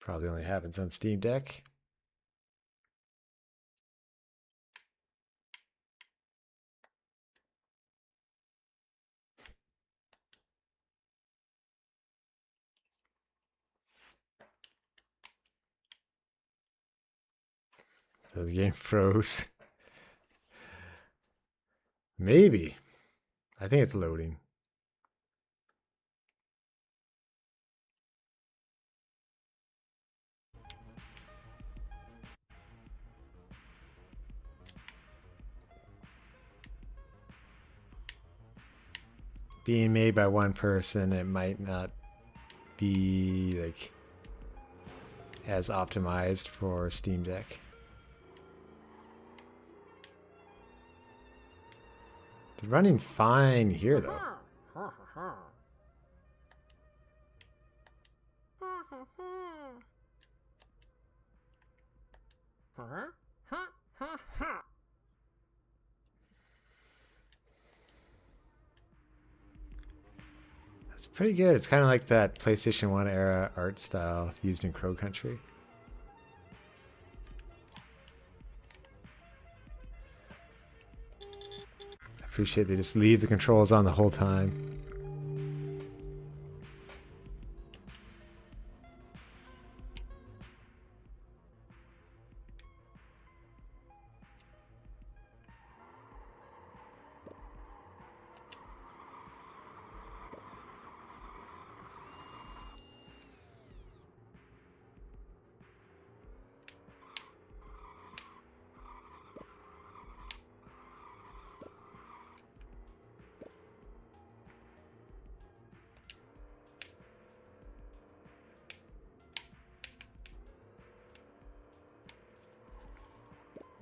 Probably only happens on Steam Deck. So the game froze. Maybe. I think it's loading. Being made by one person, it might not be like as optimized for Steam Deck. It's running fine here though. That's pretty good. It's kind of like that PlayStation 1 era art style used in Crow Country. I appreciate they just leave the controls on the whole time.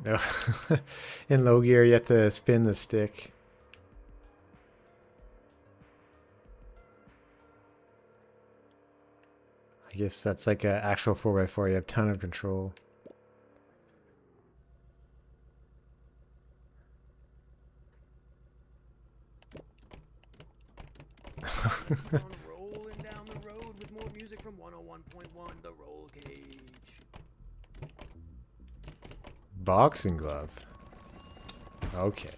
No. In low gear, you have to spin the stick. I guess that's like an actual 4x4. You have a ton of control. Rolling down the road with more music from 101.1, the roll cage. Boxing glove. Okay.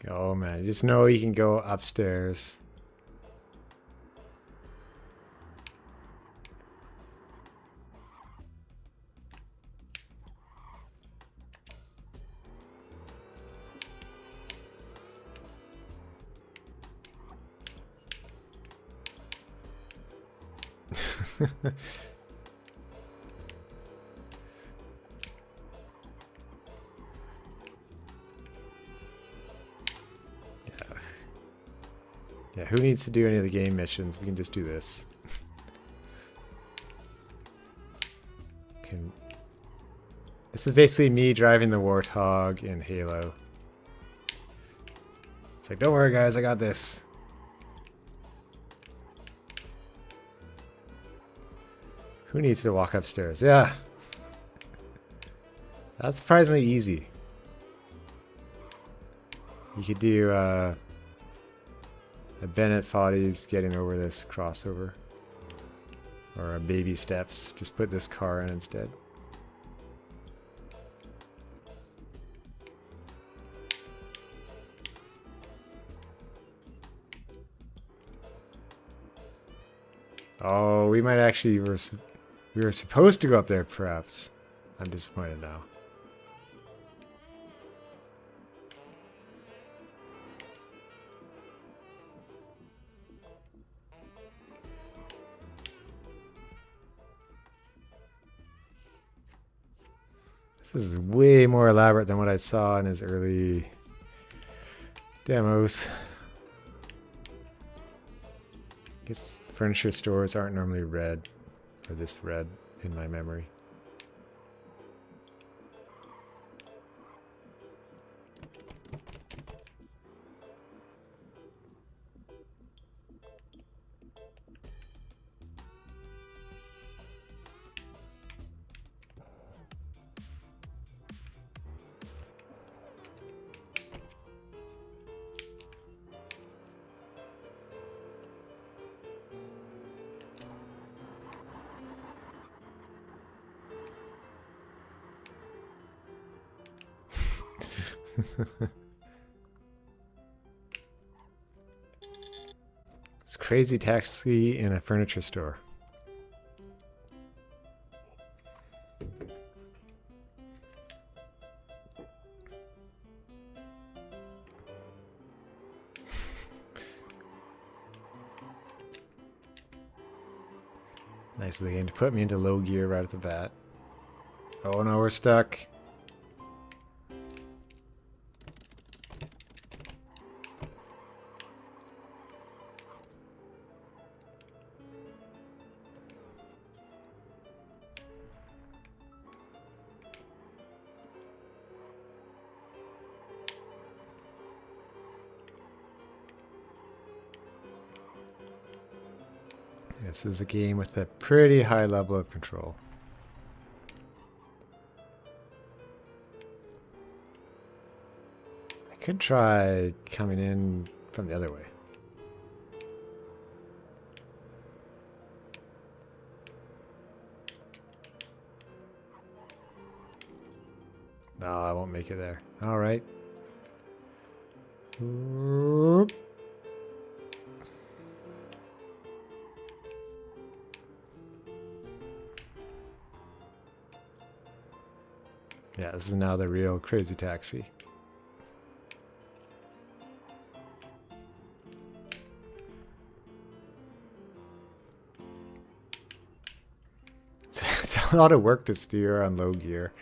Oh man, just know you can go upstairs. Yeah, who needs to do any of the game missions? We can just do this. This is basically me driving the Warthog in Halo. It's like, don't worry guys, I got this. Who needs to walk upstairs? Yeah. That's surprisingly easy. You could do a Bennett Foddy's getting over this crossover. Or a baby steps. Just put this car in instead. Oh, we might actually... We were supposed to go up there, perhaps. I'm disappointed now. This is way more elaborate than what I saw in his early demos. I guess furniture stores aren't normally red, or this red in my memory. It's crazy taxi in a furniture store. Nice of the game to put me into low gear right at the bat. Oh no, we're stuck. This is a game with a pretty high level of control. I could try coming in from the other way. No, I won't make it there. All right. Oop. Yeah, this is now the real crazy taxi. It's a lot of work to steer on low gear,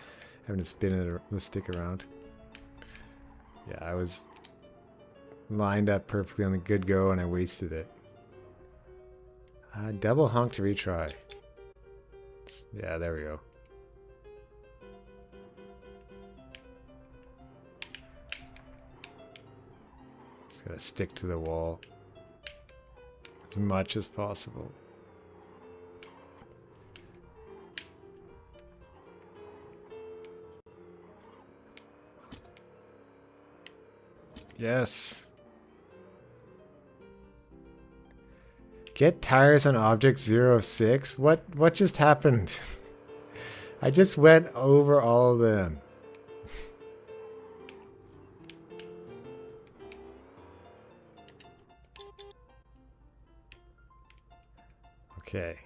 having to spin the stick around. Yeah, I was lined up perfectly on the good go and I wasted it. Double honk to retry. Yeah, there we go. Just gotta stick to the wall as much as possible. Yes. Get tires on object 06? What just happened? I just went over all of them. Okay.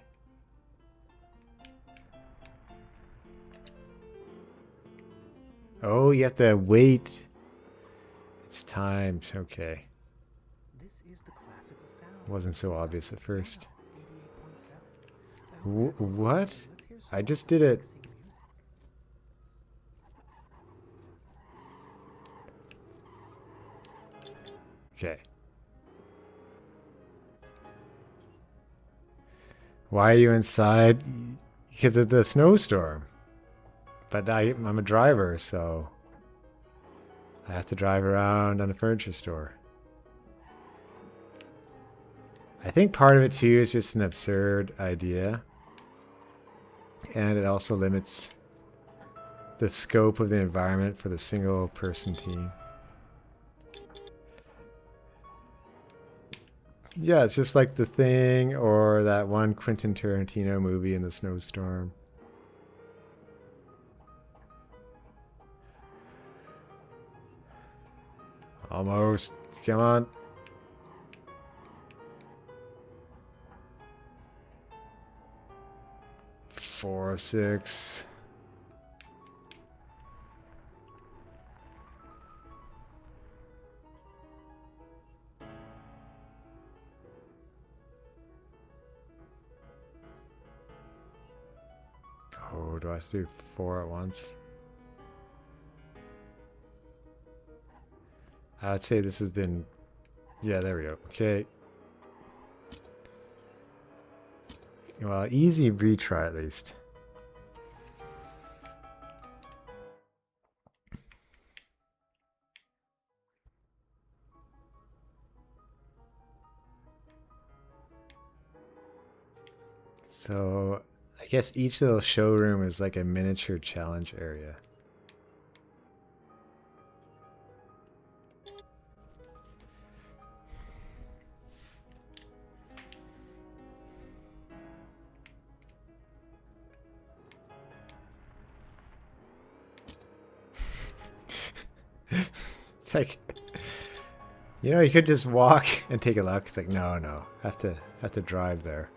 Oh, you have to wait. It's timed. Okay. This is the classical sound. Wasn't so obvious at first. 88.7. What? Let's hear some I just did it. mixing music. Okay. Why are you inside? Because of the snowstorm. But I'm a driver, so I have to drive around on a furniture store. I think part of it too is just an absurd idea. And it also limits the scope of the environment for the single person team. Yeah, it's just like The Thing or that one Quentin Tarantino movie in the snowstorm. Almost. Come on. Four, six. Oh, do I have to do 4 at once? I'd say this has been... Yeah, there we go. Okay. Well, easy retry at least. So, I guess each little showroom is like a miniature challenge area. It's like, you know, you could just walk and take a look. It's like, no, have to drive there.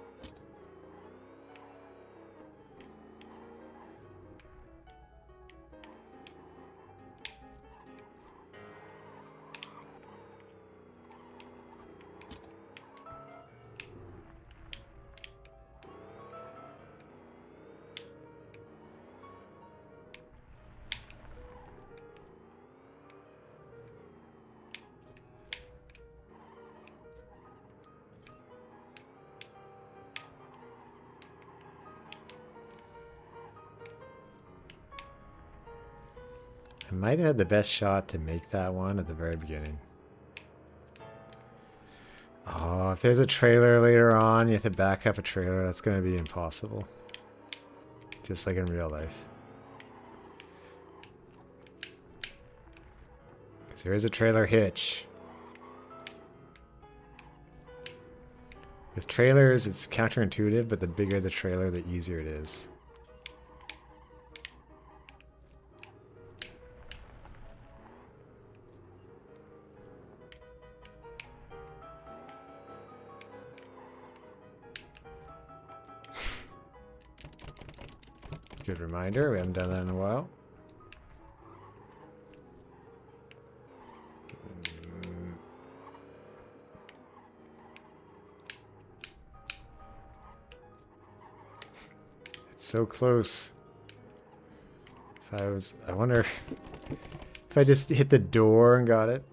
I might have had the best shot to make that one at the very beginning. Oh, if there's a trailer later on, you have to back up a trailer. That's going to be impossible. Just like in real life. Because there is a trailer hitch. With trailers, it's counterintuitive, but the bigger the trailer, the easier it is. Good reminder, we haven't done that in a while. so close. I wonder if I just hit the door and got it.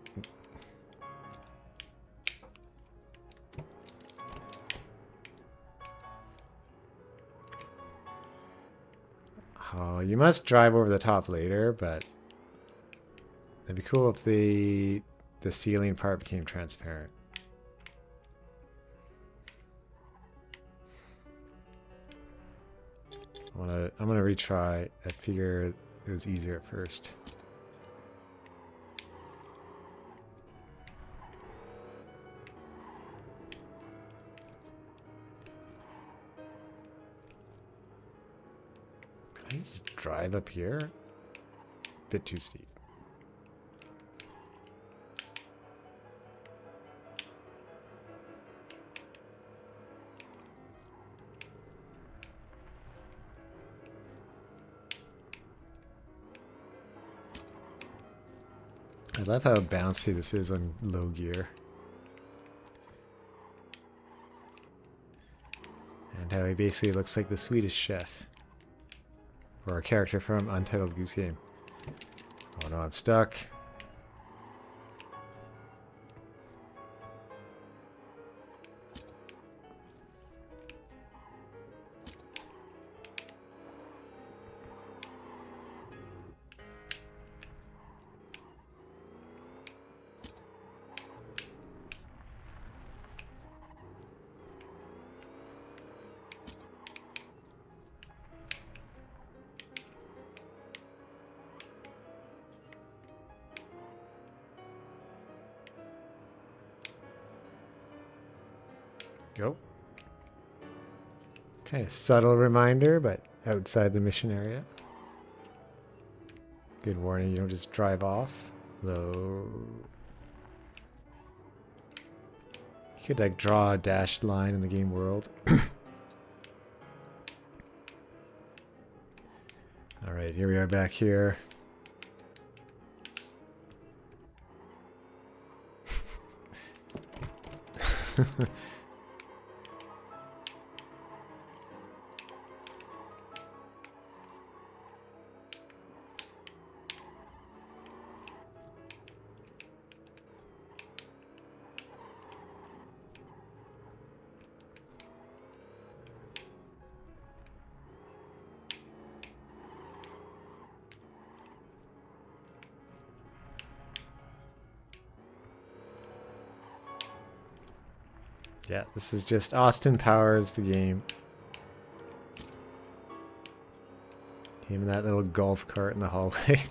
Oh, you must drive over the top later, but it'd be cool if the ceiling part became transparent. I'm gonna retry. I figure it was easier at first. Can I just drive up here? Bit too steep. I love how bouncy this is on low gear. And how he basically looks like the Swedish chef. Or a character from Untitled Goose Game. Oh no, I'm stuck. Go. Kind of subtle reminder, but outside the mission area. Good warning, you don't just drive off. Though you could like draw a dashed line in the game world. Alright, here we are back here. Yeah, this is just Austin Powers, the game. Him in that little golf cart in the hallway.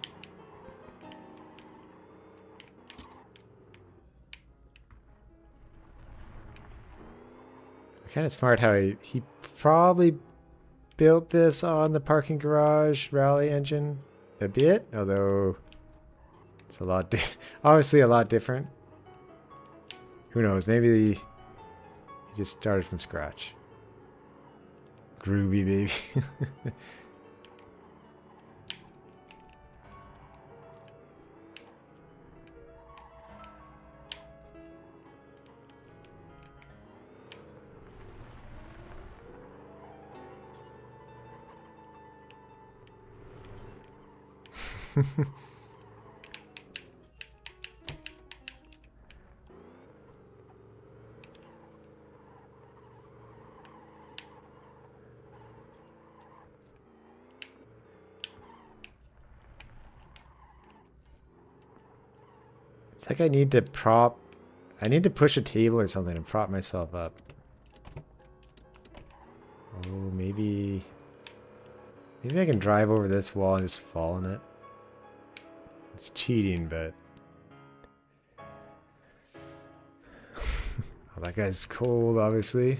Kind of smart how he probably built this on the parking garage rally engine a bit, although it's a lot obviously a lot different. Who knows, maybe he just started from scratch. Groovy, baby. It's like I need to push a table or something to prop myself up. Oh, maybe I can drive over this wall and just fall in it. It's cheating, but oh, that guy's cold, obviously.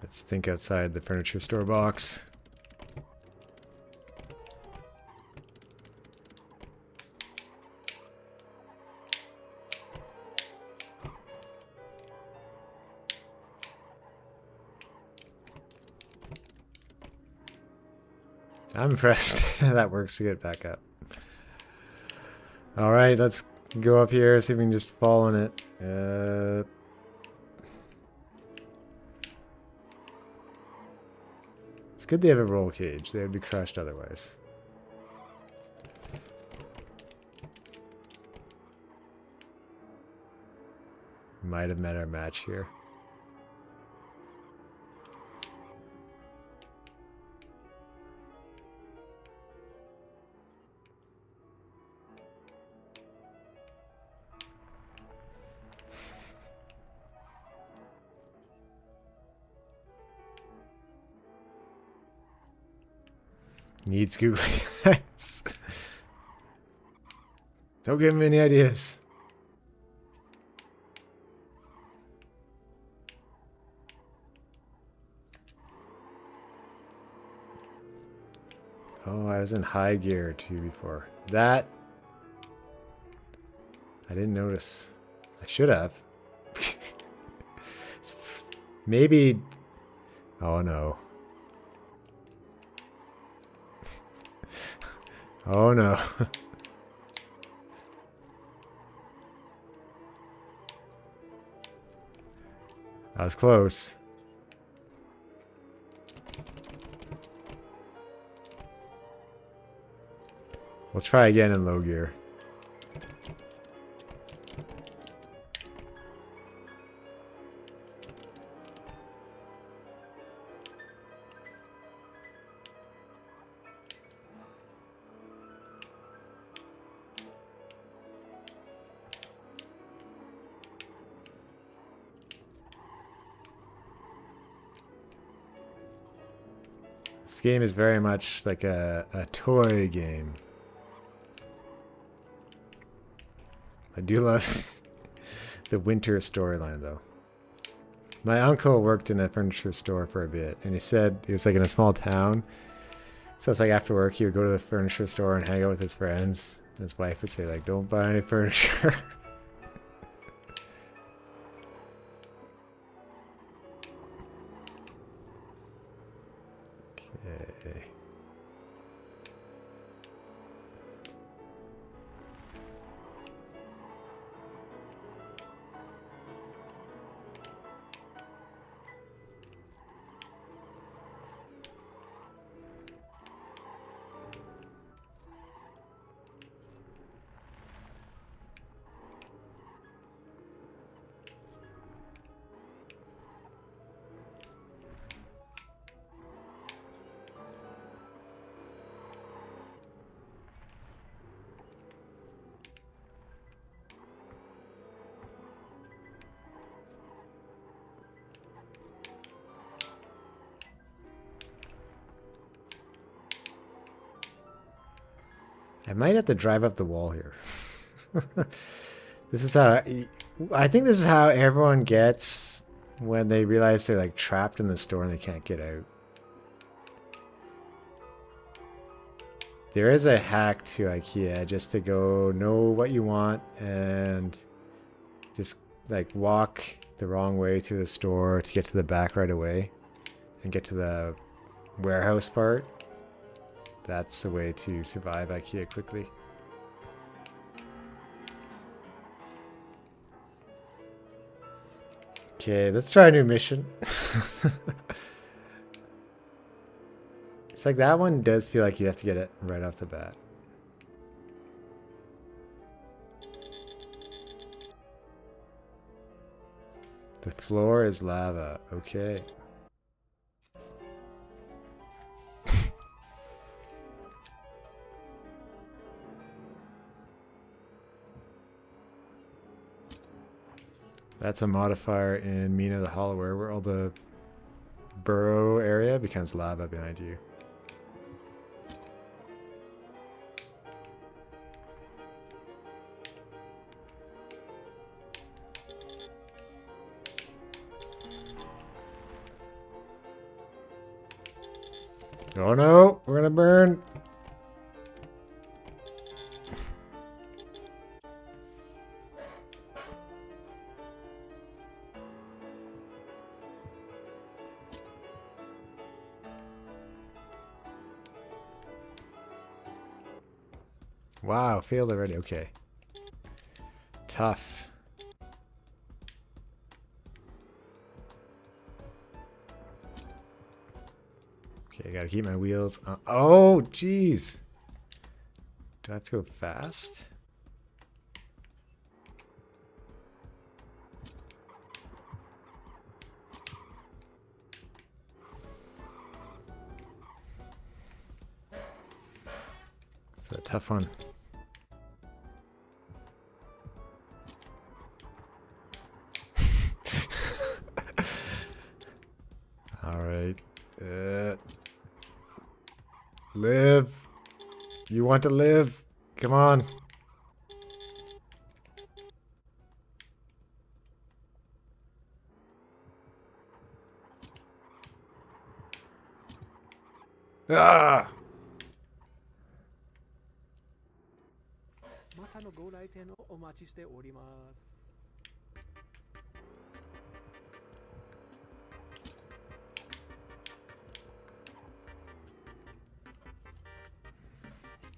Let's think outside the furniture store box. I'm impressed that works to get back up. Alright, let's go up here, see if we can just fall in it. It's good they have a roll cage. They would be crushed otherwise. Might have met our match here. Needs googly eyes. Don't give him any ideas. Oh, I was in high gear too before. That I didn't notice. I should have. Maybe. Oh no. Oh no. That was close. We'll try again in low gear. This game is very much like a toy game. I do love the winter storyline though. My uncle worked in a furniture store for a bit, and he said he was like in a small town. So it's like after work he would go to the furniture store and hang out with his friends. And his wife would say like, "Don't buy any furniture." Okay. I might have to drive up the wall here. This is how I think this is how everyone gets when they realize they're like trapped in the store and they can't get out. There is a hack to IKEA just to go know what you want and just like walk the wrong way through the store to get to the back right away and get to the warehouse part. That's the way to survive IKEA quickly. Okay, let's try a new mission. It's like that one does feel like you have to get it right off the bat. The floor is lava. Okay. That's a modifier in Mina the Hollower where all the burrow area becomes lava behind you. Oh no, we're gonna burn. Wow, failed already. Okay. Tough. Okay, Okay, I gotta keep my wheels on. Oh, jeez. Do I have to go fast? It's a tough one. All right. Live. You want to live? Come on. Ah! またのご来店をお待ちしております。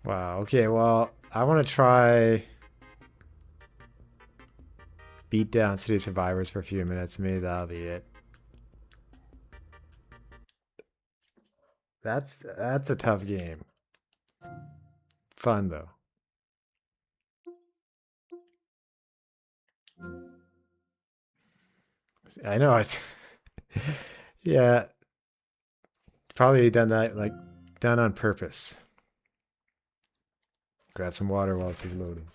Wow. Okay, well, I want to try Beatdown City Survivors for a few minutes. Maybe that'll be it. That's a tough game. Fun though. I know it's yeah. Probably done that like done on purpose. Grab some water while this is loading.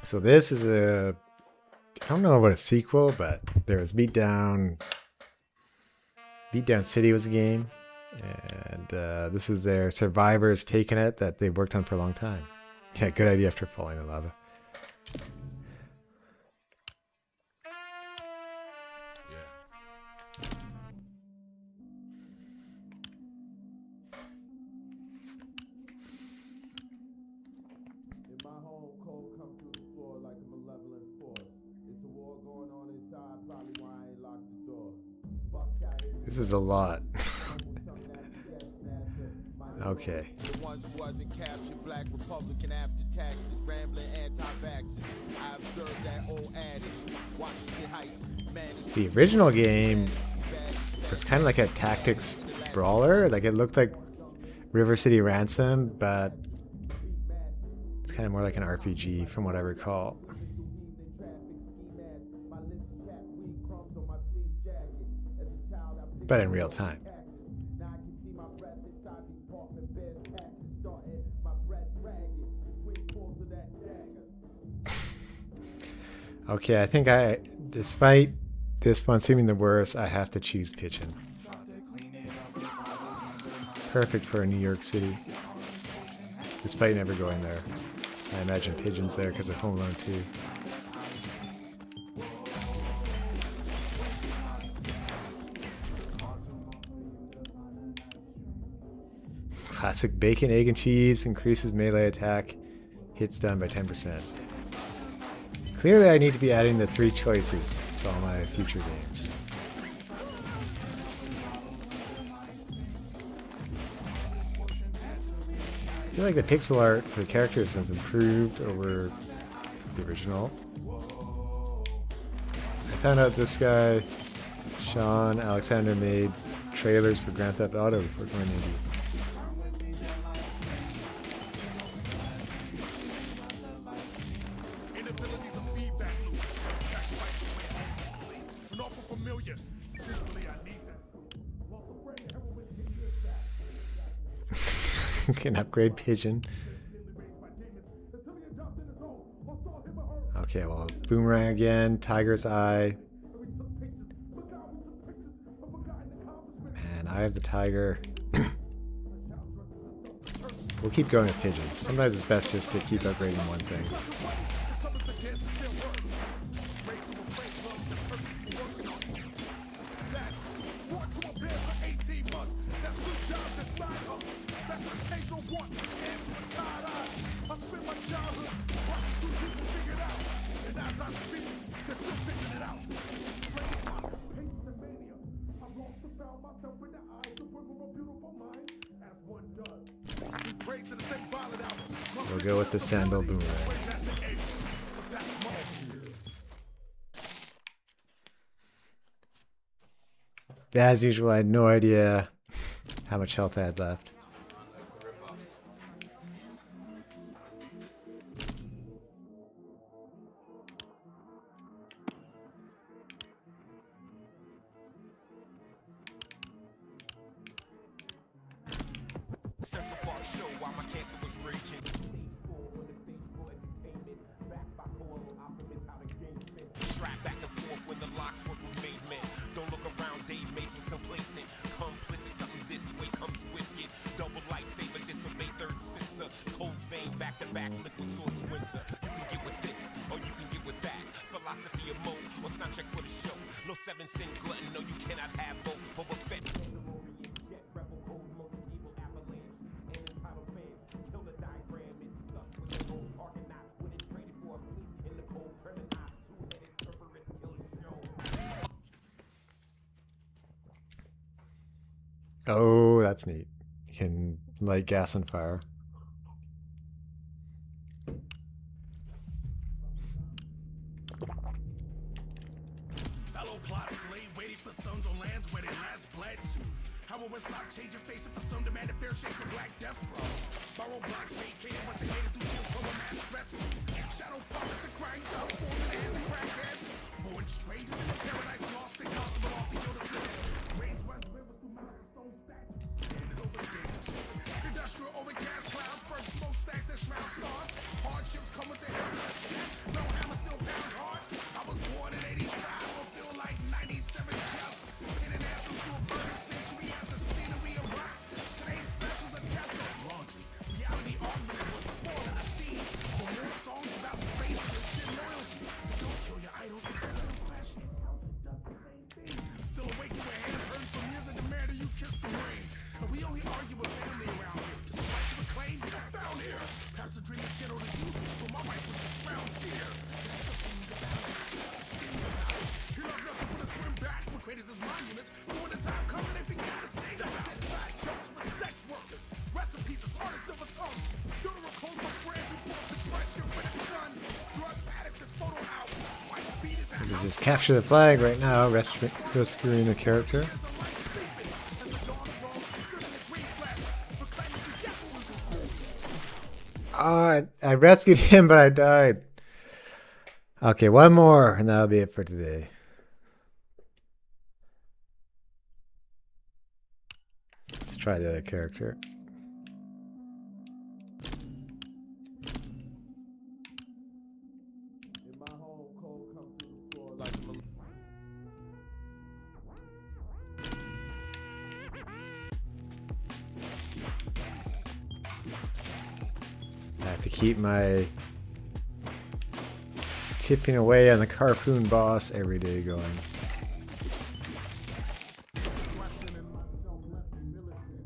So this is a, I don't know about a sequel, but there was Beatdown. Beatdown City was a game. And this is their Survivors taking it that they've worked on for a long time. Yeah, good idea after falling in lava. In my home, cold come through the floor like a malevolent force. It's a war going on inside, probably why I ain't locked the door. Buckshot is This is a lot. Okay. the ones who wasn't captured, black Republican after taxes, rambling anti-vaxxers. I observed that old adage, Washington Heights, man. The original game was kind of like a tactics brawler. Like it looked like River City Ransom, but it's kind of more like an RPG from what I recall. But in real time. Okay, I think despite this one seeming the worst, I have to choose Pigeon. Perfect for New York City. Despite never going there. I imagine Pigeon's there because of Home Alone 2. Classic bacon, egg, and cheese increases melee attack. Hits done by 10%. Clearly I need to be adding the 3 choices to all my future games. I feel like the pixel art for the characters has improved over the original. I found out this guy, Sean Alexander, made trailers for Grand Theft Auto before going indie. Can upgrade Pigeon. Okay, well, Boomerang again, Tiger's Eye. And I have the Tiger. We'll keep going with Pigeon. Sometimes it's best just to keep upgrading one thing. We'll go with the sandal boomerang. As usual, I had no idea how much health I had left. Oh, that's neat. You can light gas on fire. Fellow plotters lay waiting for sons on lands where they last bled to. How will one stop changing faces for some demand a fair shake for black deaths from? Borrow blocks vacated once they made it through jail from a mass stress to. Shadow puppets and crying dogs forming hands and crackheads. Born strangers in a paradise lost and comfortable off the Yoda slits. Rains runs rivers through mountains, stone statues. Handed over days. Industrial over gas clouds, burn smokestacks that shroud stars. Hardships come with the haircuts. No hammer still pounds hard. I was born in 85, will feel like 97 just. Pinning anthems to a burning century as the scenery erupts. Today's special the depth of laundry. Reality augmented what's small in the sea. For more songs about spaceships and loyalty. Don't kill your idols and let them crash it out. Does the same thing. Still awake with hands hurting from years of demand that you kiss the rain. And we only argue with family around here. Despite your claim, you're found here. Perhaps the dream is ghetto to you, but my wife was just found here. That's the thing about it. That's the sting about it. He loved nothing but to swim back with great as his monuments. So when the time comes, they forget how to sing. Inside jokes with sex workers. Recipes of tartar silver tongue. Funeral codes for friends who fought depression when it begun. Drug addicts and photo albums. White beaters and This is just capture the flag right now, rescuing a character. I rescued him, but I died. Okay, one more, and that'll be it for today. Let's try the other character. In my home, cold come through the floor like a I have to keep my chipping away on the harpoon boss every day going. questioning myself left me militant.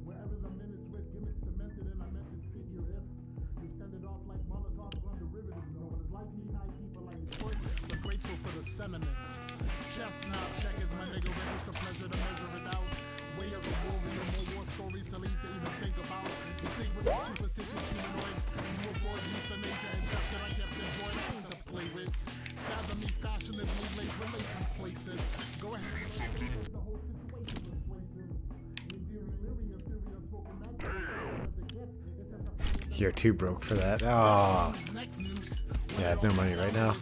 Wherever the minutes with gimmicks cemented in a method figure if you send it off like Molotov on derivatives known as like me nice people like pointless but grateful for the sentiments. Chestnut checkers my nigga relish the pleasure to measure it out. Way of the warrior, more war stories to leave to even think about. You sink with the superstitious humanoids. You avoid euthanasia and death that I kept enjoying. I ain't to play with. Fathom me fashionably late, relate complacent. Go ahead and the whole situation was persuasive. You're too broke for that. Oh, yeah, I have no money right now.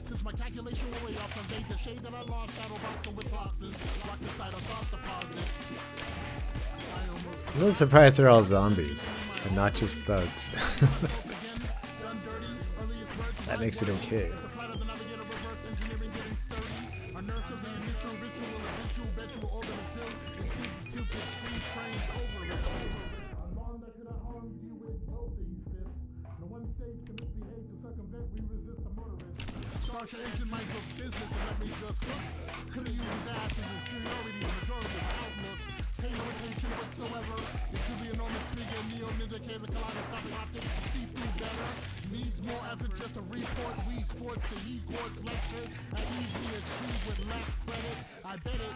Since my calculation will way off, conveyed the shade that I lost, battle rock with toxins, rock the side of thought deposits. I'm a little surprised they're all zombies and not just thugs. That makes it okay. Start your engine mind your business and let me just cook. Could've used that as inferiority and majority of outlook. Pay no attention whatsoever to the enormous figure, Neo Ninja K's a kaleidoscopic optic, see through better. Needs more as it's just a report. We sports the e-courts lecture and easily achieved with less credit. I bet it,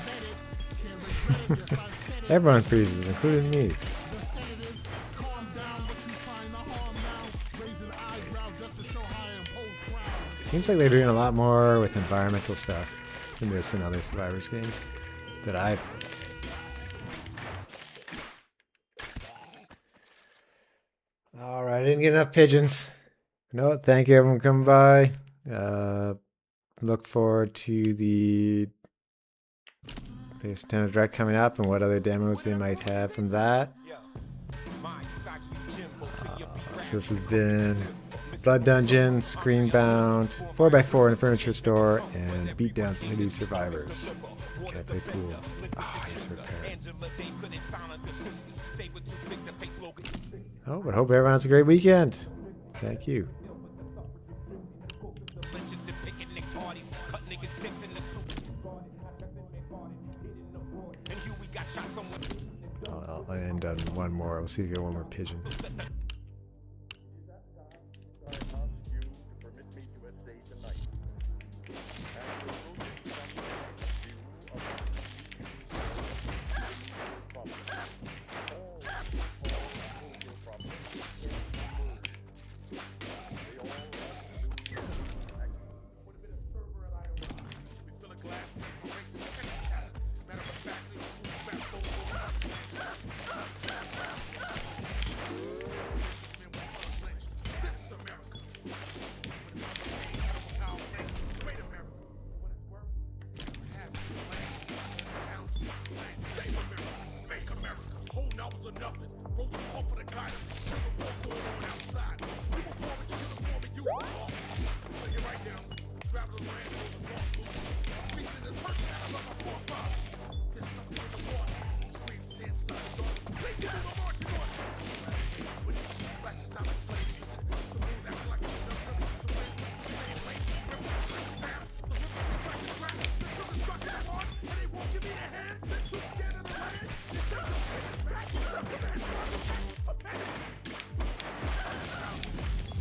bet it, can't regret it, yes I said it. Everyone freezes, including me. The senators, calm down, what you trying to harm now? Raise an eyebrow just to show how I impose crowds. Seems like they're doing a lot more with environmental stuff in this and other Survivors games that I've played. All right, I didn't get enough pigeons. No, thank you everyone for coming by. Look forward to the Nintendo Direct coming up and what other demos they might have from that. So this has been Blood Dungeon, Screenbound, 4x4 in a furniture store, and Beatdown City Survivors. Can I play pool? Oh, yes, oh, but hope everyone has a great weekend. Thank you. I'll end on one more. We'll see if we get one more pigeon.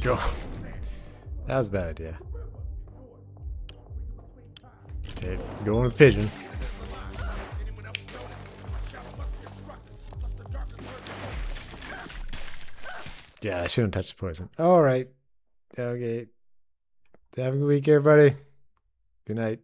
Go. That was a bad idea. Okay, going with pigeon. Yeah, I shouldn't touch the poison. All right. Okay. Have a good week, everybody. Good night.